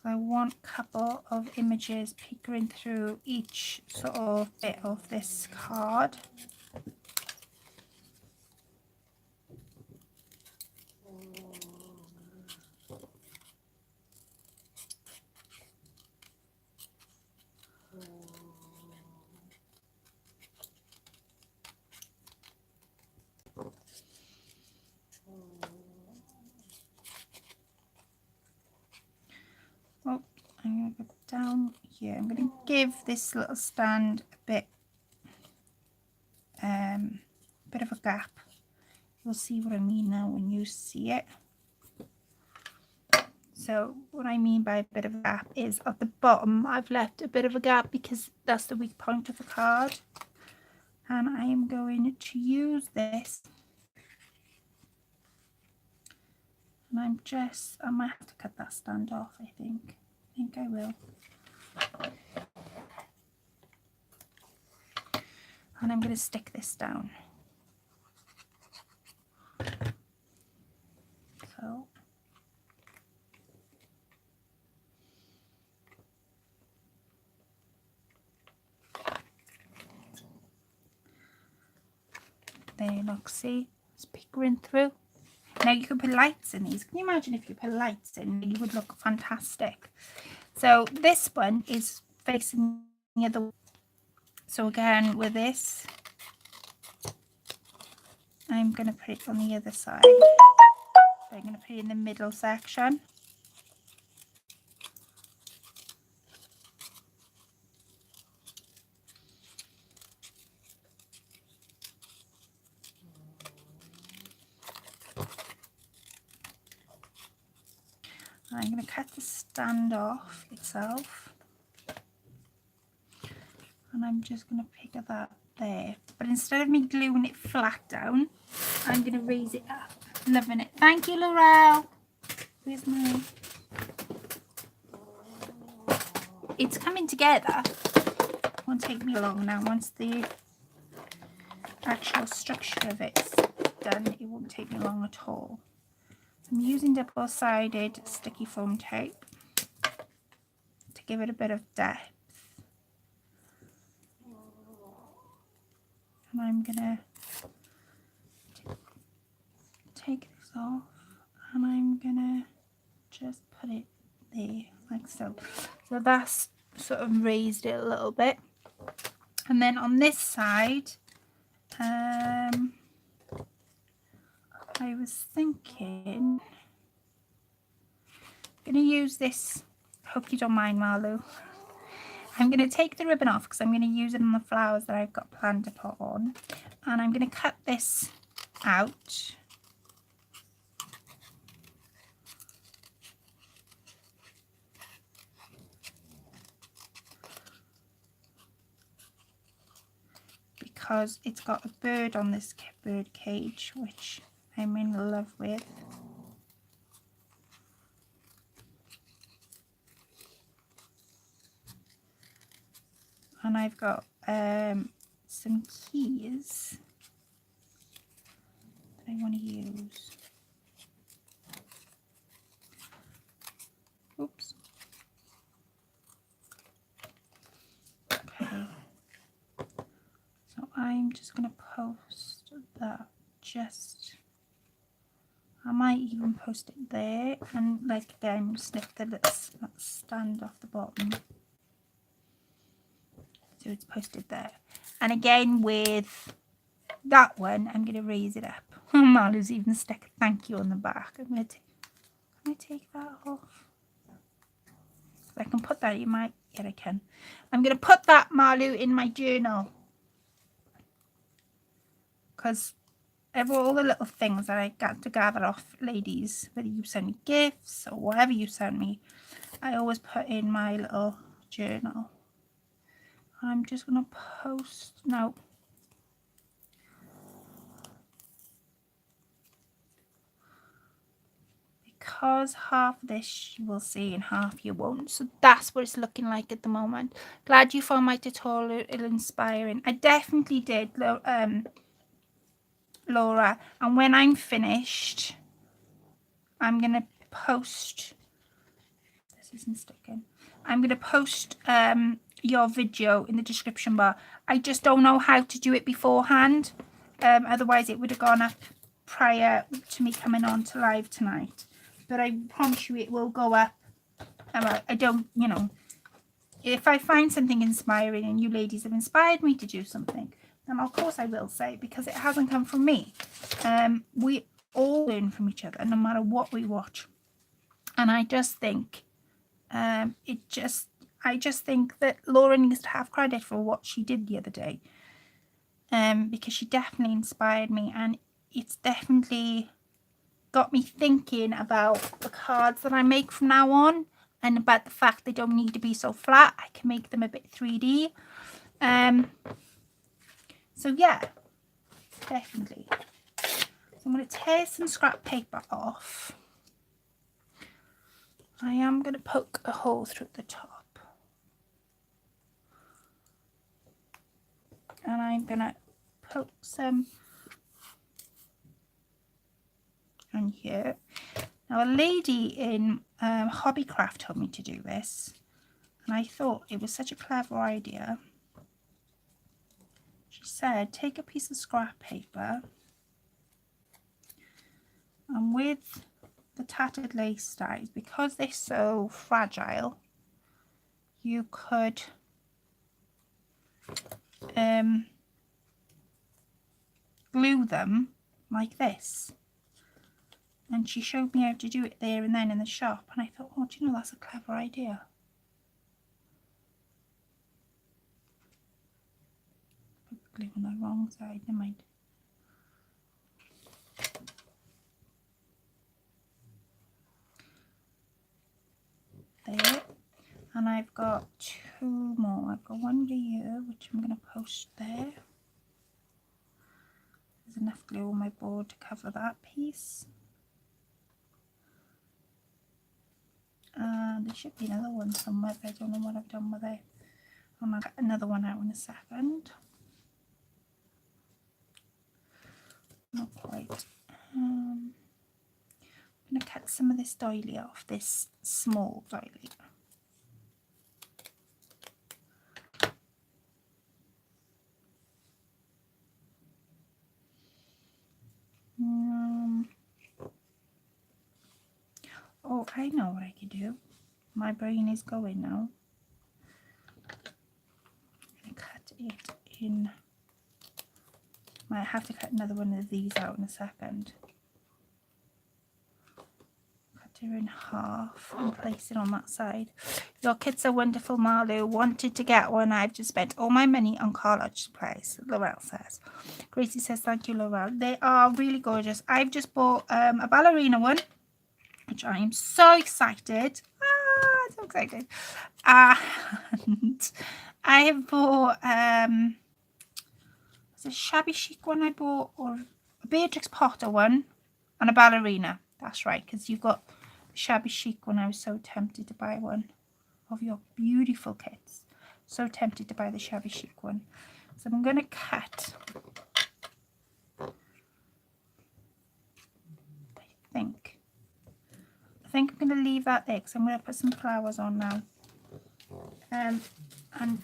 I want a couple of images peeking through each sort of bit of this card. Oh, I'm going to go down here. I'm going to give this little stand a bit of a gap. You'll see what I mean now when you see it. So what I mean by a bit of a gap is at the bottom I've left a bit of a gap because that's the weak point of the card. And I am going to use this. And I might have to cut that stand off, I think I will. And I'm going to stick this down. So there you look, see, it's peeking through. Now you could put lights in these. Can you imagine if you put lights in? You would look fantastic. So this one is facing the other way. So again, with this, I'm going to put it on the other side. I'm going to put it in the middle section. I'm going to cut the stand off itself. And I'm just going to pick that there. But instead of me gluing it flat down, I'm going to raise it up. Loving it. Thank you, Laurel. Where's my... It's coming together. It won't take me long now. Once the actual structure of it's done, it won't take me long at all. So I'm using double-sided sticky foam tape to give it a bit of depth. And I'm gonna take this off and I'm gonna just put it there like so. So that's sort of raised it a little bit. And then on this side, I was thinking I'm gonna use this, hope you don't mind, Marlou. I'm going to take the ribbon off because I'm going to use it on the flowers that I've got planned to put on. And I'm going to cut this out. Because it's got a bird on this bird cage, which I'm in love with. And I've got some keys that I want to use. Oops. Okay. So I'm just going to post that just... I might even post it there, and like again snip the little stand off the bottom, so it's posted there. And again with that one, I'm going to raise it up. Marlo's even stuck a thank you on the back. I'm going to can I take that off? I can put that in my... Yeah, I can. I'm going to put that, Marlo, in my journal, because all the little things that I got to gather off ladies, whether you send me gifts or whatever you send me, I always put in my little journal. I'm just going to post now. Because half of this you will see and half you won't. So that's what it's looking like at the moment. Glad you found my tutorial inspiring. I definitely did, Laura. And when I'm finished, I'm going to post... This isn't sticking. I'm going to post your video in the description bar. I just don't know how to do it beforehand. Otherwise it would have gone up prior to me coming on to live tonight. But I promise you it will go up. I don't, you know, if I find something inspiring and you ladies have inspired me to do something, then of course I will say, because it hasn't come from me. We all learn from each other no matter what we watch. And I just think I just think that Laura needs to have credit for what she did the other day, because she definitely inspired me, and it's definitely got me thinking about the cards that I make from now on, and about the fact they don't need to be so flat. I can make them a bit 3D. So yeah, definitely. So I'm going to tear some scrap paper off. I am going to poke a hole through the top, and I'm going to poke some on here. Now a lady in Hobbycraft told me to do this, and I thought it was such a clever idea. She said take a piece of scrap paper, and with the tattered lace ties, because they're so fragile, you could glue them like this. And she showed me how to do it there and then in the shop, and I thought, oh, do you know, that's a clever idea. Put the glue on the wrong side, never mind. There. And I've got two more. I've got one here, which I'm going to post there. There's enough glue on my board to cover that piece. There should be another one somewhere, but I don't know what I've done with it. I'm going to cut another one out in a second. Not quite. I'm going to cut some of this doily off, this small doily. Oh, I know what I could do. My brain is going now. I'm going to cut it in. Might have to cut another one of these out in a second. Cut it in half and place it on that side. Your kids are wonderful, Marlo. Wanted to get one. I've just spent all my money on college supplies, Laurel says. Gracie says, thank you, Laurel. They are really gorgeous. I've just bought a ballerina one, which I am so excited. So excited. And I have bought it's a shabby chic one I bought, or a Beatrix Potter one, and a ballerina. That's right, because you've got the shabby chic one. I was so tempted to buy one of your beautiful kits. So tempted to buy the shabby chic one. So I'm going to cut. I think I'm going to leave that there because I'm going to put some flowers on now. And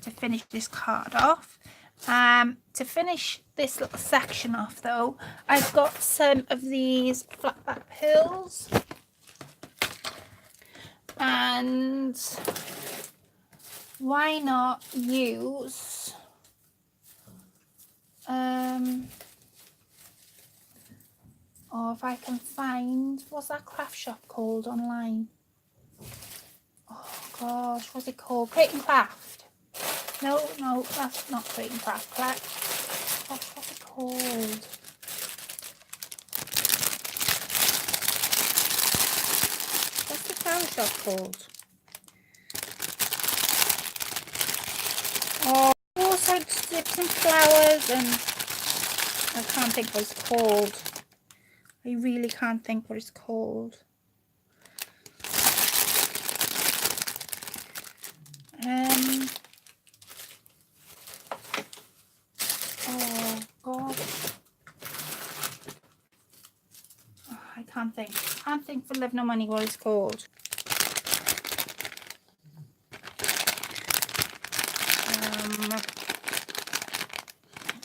to finish this card off. To finish this little section off though, I've got some of these flat back pills. And why not use or if I can find, what's that craft shop called online? Oh gosh, what's it called? Crate and Craft. No, that's not Crate and Craft. What's it called? What's the flower shop called? Oh, also slips and flowers, and I can't think what it's called. I really can't think what it's called. Oh God. Oh, I can't think. Can't think for love nor money what it's called.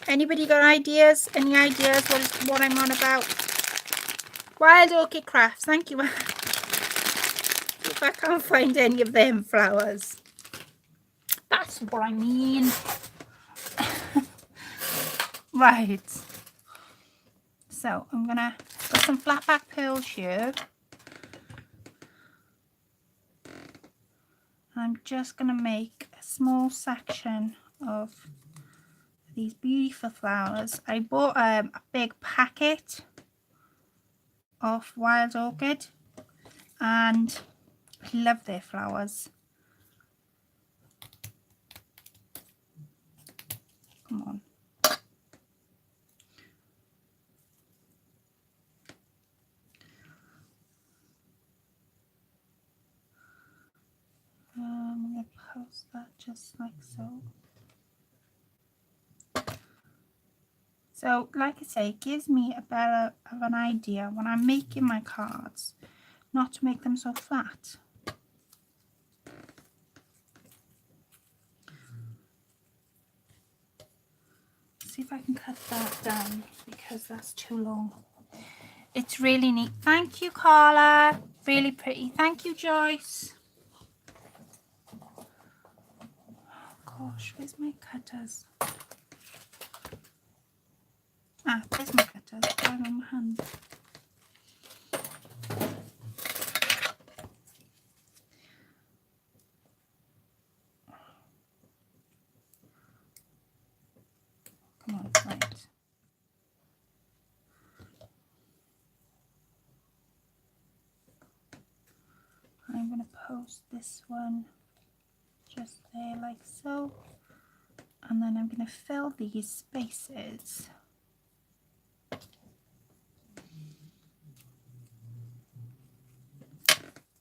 Anybody got ideas? Any ideas what I'm on about? Wild Orchid Crafts, thank you. If I can't find any of them flowers. That's what I mean. Right. So I'm gonna put some flat back pearls here. I'm just gonna make a small section of these beautiful flowers. I bought a big packet of wild orchid and I love their flowers. Come on. I'm going to post that just like so. So, like I say, it gives me a better of an idea when I'm making my cards, not to make them so flat. See if I can cut that down because that's too long. It's really neat. Thank you, Carla. Really pretty. Thank you, Joyce. Oh gosh, where's my cutters? Ah, there's my cutters. I'm on my hand. Come on, right. I'm going to post this one just there like so, and then I'm going to fill these spaces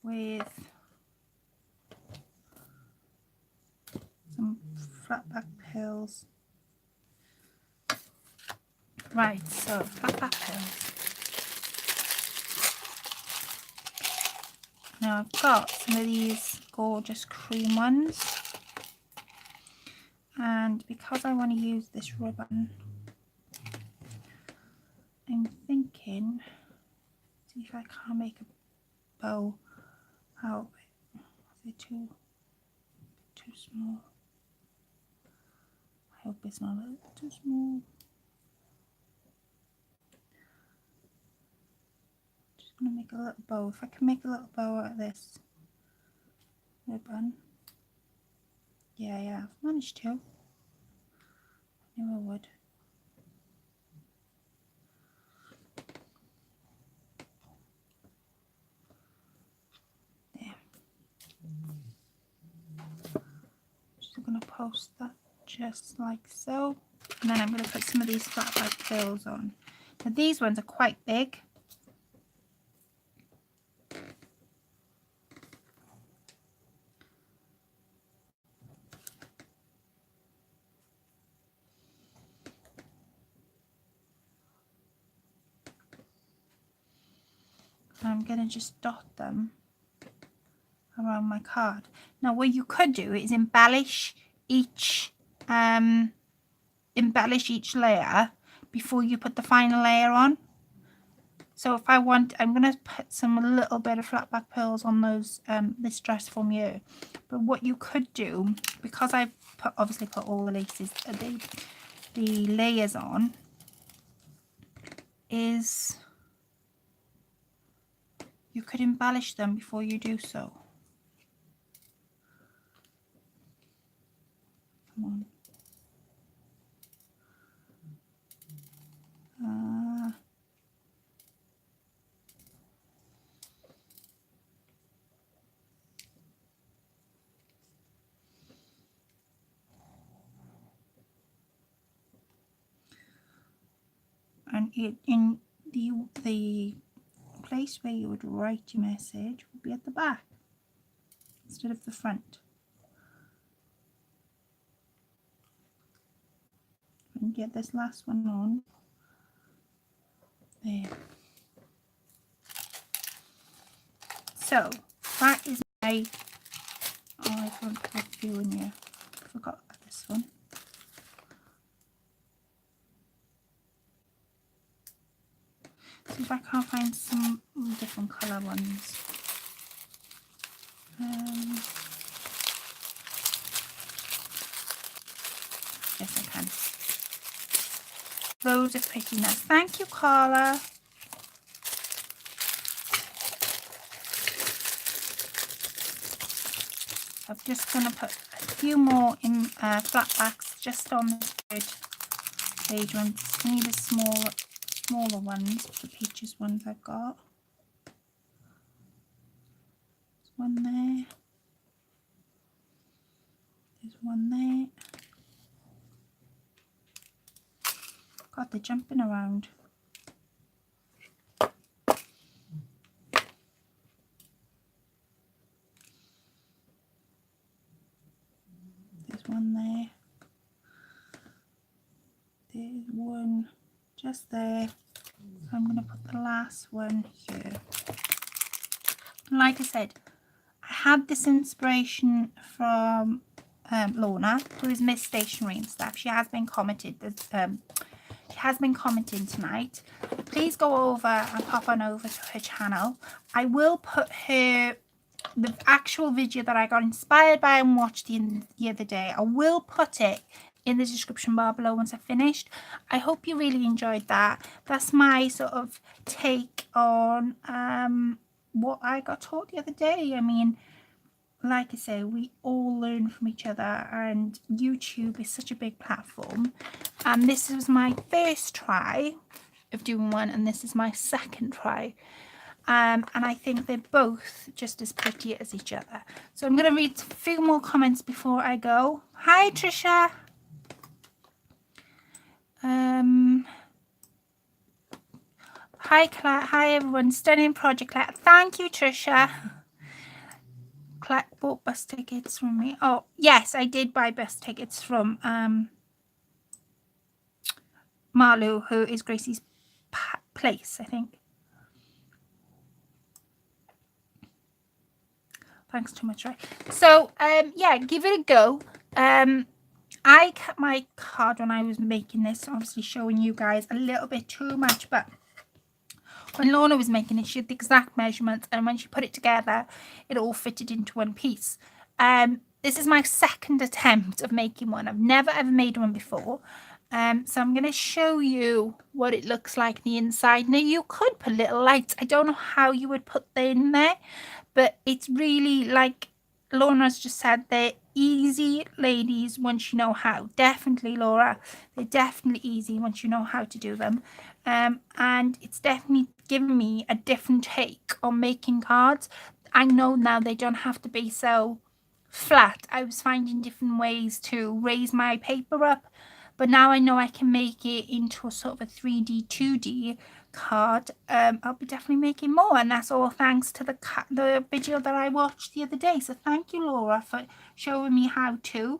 with some flat back pills. Right, so flat back pills. Now I've got some of these gorgeous cream ones, and because I want to use this ribbon, I'm thinking, see if I can't make a bow out of it. Is it too small? I hope it's not a little too small. Just gonna make a little bow. If I can make a little bow out of this ribbon. Yeah, I've managed to. I knew I would. There. Just gonna post that just like so. And then I'm gonna put some of these flat back pills on. Now these ones are quite big. I'm going to just dot them around my card. Now what you could do is embellish each layer before you put the final layer on. So if I want, I'm going to put a little bit of flat back pearls on those this dress from you. But what you could do, because I've obviously put all the laces, the layers on, is you could embellish them before you do so. Come on. And in the place where you would write your message would be at the back instead of the front. And get this last one on there. So that is my, I haven't put a few in here. I forgot about this one. See if I can't find some different colour ones. Yes, I can. Those are pretty nice. Thank you, Carla. I'm just going to put a few more in flat backs just on the third page ones. I need the smaller ones, the peaches ones I've got. There's one there. There's one there. God, they're jumping around. There's one there. There's one just there. I'm going to put the last one here. And like I said, I had this inspiration from Lorna, who is Miss Stationery and stuff. She has been commenting tonight. Please go over and pop on over to her channel. I will put the actual video that I got inspired by and watched the other day. I will put it in the description bar below once I've finished. I hope you really enjoyed that. That's my sort of take on what I got taught the other day. I mean, like I say, we all learn from each other, and YouTube is such a big platform. And this was my first try of doing one, and this is my second try. And I think they're both just as pretty as each other. So I'm going to read a few more comments before I go. Hi, Trisha. Hi, Claire. Hi, everyone. Stunning project, Claire. Thank you, Trisha. Claire bought bus tickets from me. Oh, yes, I did buy bus tickets from Marlu, who is Gracie's place, I think. Thanks too much, right? So, yeah, give it a go. I cut my card when I was making this, obviously showing you guys a little bit too much, but when Lorna was making it, she had the exact measurements, and when she put it together, it all fitted into one piece. This is my second attempt of making one. I've never ever made one before. So I'm going to show you what it looks like the inside. Now, you could put little lights. I don't know how you would put them in there, but it's really, like Lorna's just said, they're easy, ladies, once you know how. Definitely, Laura, they're definitely easy once you know how to do them. And it's definitely given me a different take on making cards. I know now they don't have to be so flat. I was finding different ways to raise my paper up, but now I know I can make it into a sort of a 3D, 2D card. I'll be definitely making more, and that's all thanks to the video that I watched the other day. So thank you, Laura, for showing me how to.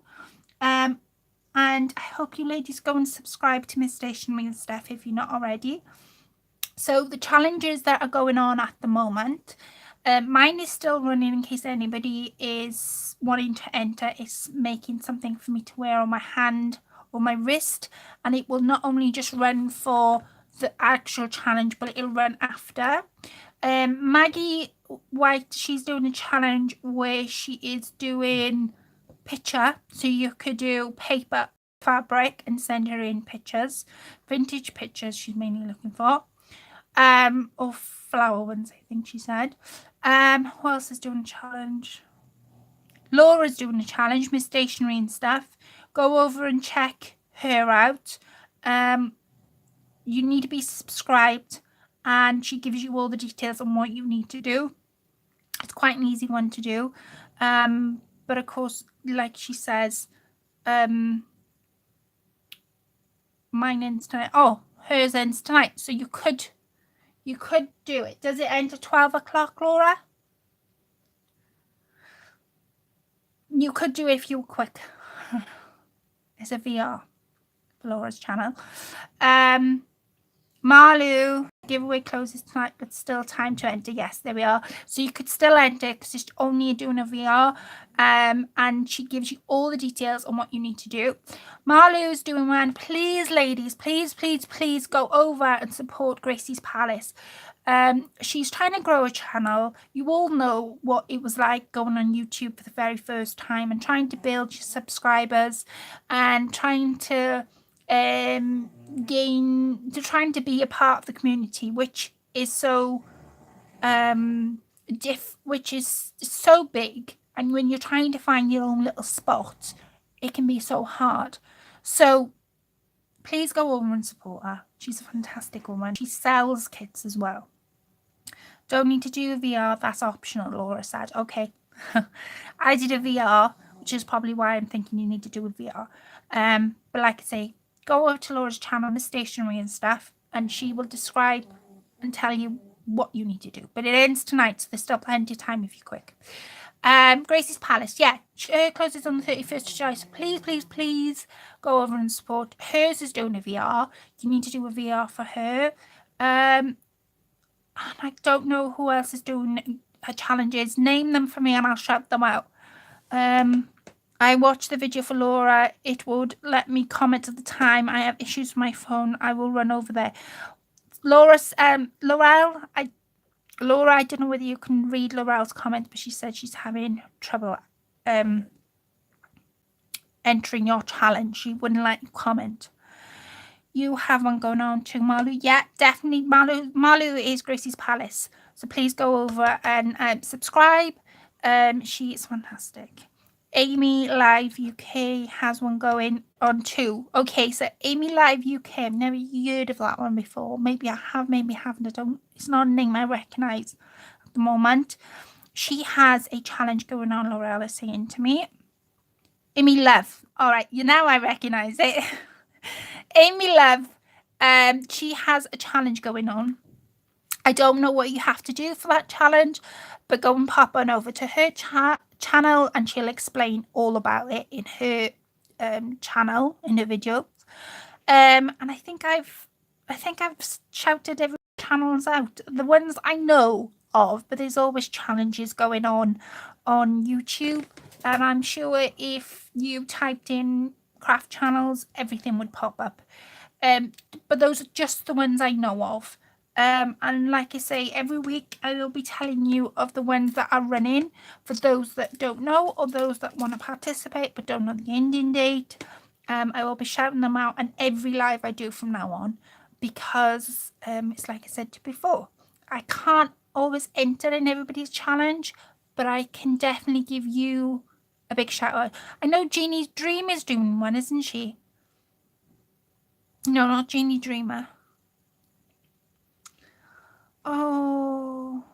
And I hope you ladies go and subscribe to Miss Stationery and stuff if you're not already. So the challenges that are going on at the moment, mine is still running in case anybody is wanting to enter. It's making something for me to wear on my hand or my wrist, and it will not only just run for the actual challenge, but it'll run after. Maggie White, she's doing a challenge where she is doing picture, so you could do paper, fabric, and send her in pictures, vintage pictures she's mainly looking for, or flower ones, I think she said. Who else is doing a challenge? Laura's doing a challenge, Miss Stationery and stuff. Go over and check her out. You need to be subscribed, and she gives you all the details on what you need to do. It's quite an easy one to do, but of course, like she says, mine ends tonight. Oh, hers ends tonight, so you could do it. Does it end at 12 o'clock, Laura? You could do it if you were quick. It's a VR for Laura's channel. Marlu, giveaway closes tonight, but still time to enter. Yes, there we are. So you could still enter because it's only doing a VR. And she gives you all the details on what you need to do. Marlu's doing one. Please, ladies, please, please, please go over and support Gracie's Palace. She's trying to grow a channel. You all know what it was like going on YouTube for the very first time and trying to build your subscribers and trying to trying to be a part of the community, which is so which is so big, and when you're trying to find your own little spot, it can be so hard. So please go over and support her. She's a fantastic woman. She sells kits as well. Don't need to do a VR, that's optional, Laura said. Okay. I did a VR, which is probably why I'm thinking you need to do a VR. But like I say, go over to Laura's channel, Miss Stationery and stuff, and she will describe and tell you what you need to do. But it ends tonight, so there's still plenty of time if you're quick. Gracie's Palace, yeah, her closes on the 31st of July, so please, please, please go over and support. Hers is doing a VR. You need to do a VR for her. And I don't know who else is doing challenges. Name them for me and I'll shout them out. I watched the video for Laura. It would let me comment at the time. I have issues with my phone. I will run over there. Laura's Laurel, Laura, I don't know whether you can read Laurel's comment, but she said she's having trouble entering your challenge. She wouldn't let you comment. You have one going on too, Marlu. Yeah, definitely. Marlu is Gracie's Palace. So please go over and subscribe. She is fantastic. Amy Live UK has one going on too. Okay, so Amy Live UK, I've never heard of that one before. Maybe I have, maybe I haven't. I don't. It's not a name I recognise at the moment. She has a challenge going on, Laurel is saying to me. Amy Love. All right, now I recognise it. Amy Love, she has a challenge going on. I don't know what you have to do for that challenge, but go and pop on over to her channel and she'll explain all about it in her channel, in her videos. And I think I've shouted every channels out, the ones I know of, but there's always challenges going on YouTube, and I'm sure if you typed in craft channels, everything would pop up. But those are just the ones I know of. And like I say, every week I will be telling you of the ones that are running for those that don't know or those that want to participate but don't know the ending date. I will be shouting them out on every live I do from now on, because it's like I said before, I can't always enter in everybody's challenge, but I can definitely give you a big shout out. I know Jeannie's Dream is doing one, isn't she? No, not Jeannie Dreamer. Oh,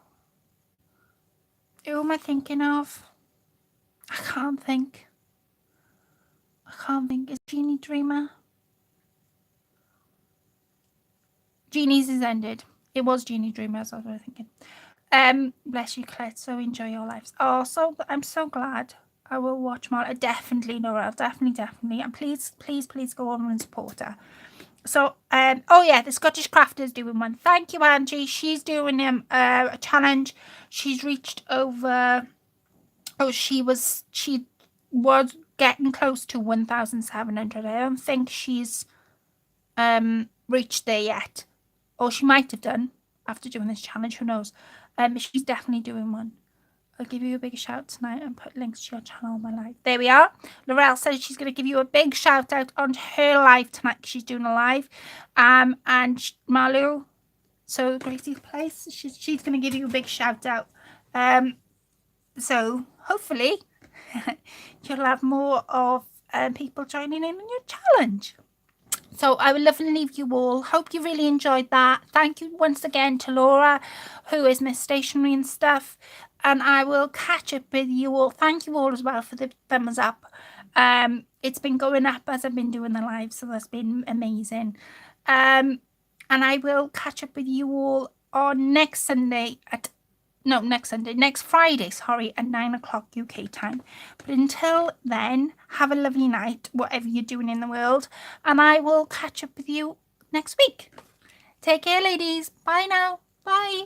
who am I thinking of? I can't think. Is Jeannie Dreamer? Jeannie's is ended. It was Jeannie Dreamer, as I was thinking. Bless you, Colette. So enjoy your lives. Oh, so I'm so glad. I will watch more. Definitely, Nora. Definitely. And please, please, please go over and support her. So, oh yeah, the Scottish Crafter's doing one. Thank you, Angie. She's doing a challenge. She's reached over. Oh, she was getting close to 1,700. I don't think she's reached there yet, or she might have done after doing this challenge. Who knows? But she's definitely doing one. I'll give you a big shout tonight and put links to your channel on my live. There we are. Laurel says she's going to give you a big shout out on her live tonight because she's doing a live. And Malu, so Gracie's Place, she's going to give you a big shout out. So hopefully you'll have more of people joining in on your challenge. So I would love to leave you all. Hope you really enjoyed that. Thank you once again to Laura, who is Miss Stationery and stuff. And I will catch up with you all. Thank you all as well for the thumbs up. It's been going up as I've been doing the live, so that's been amazing. And I will catch up with you all on next Friday, sorry, at 9 o'clock UK time. But until then, have a lovely night, whatever you're doing in the world, and I will catch up with you next week. Take care, ladies. Bye now. Bye.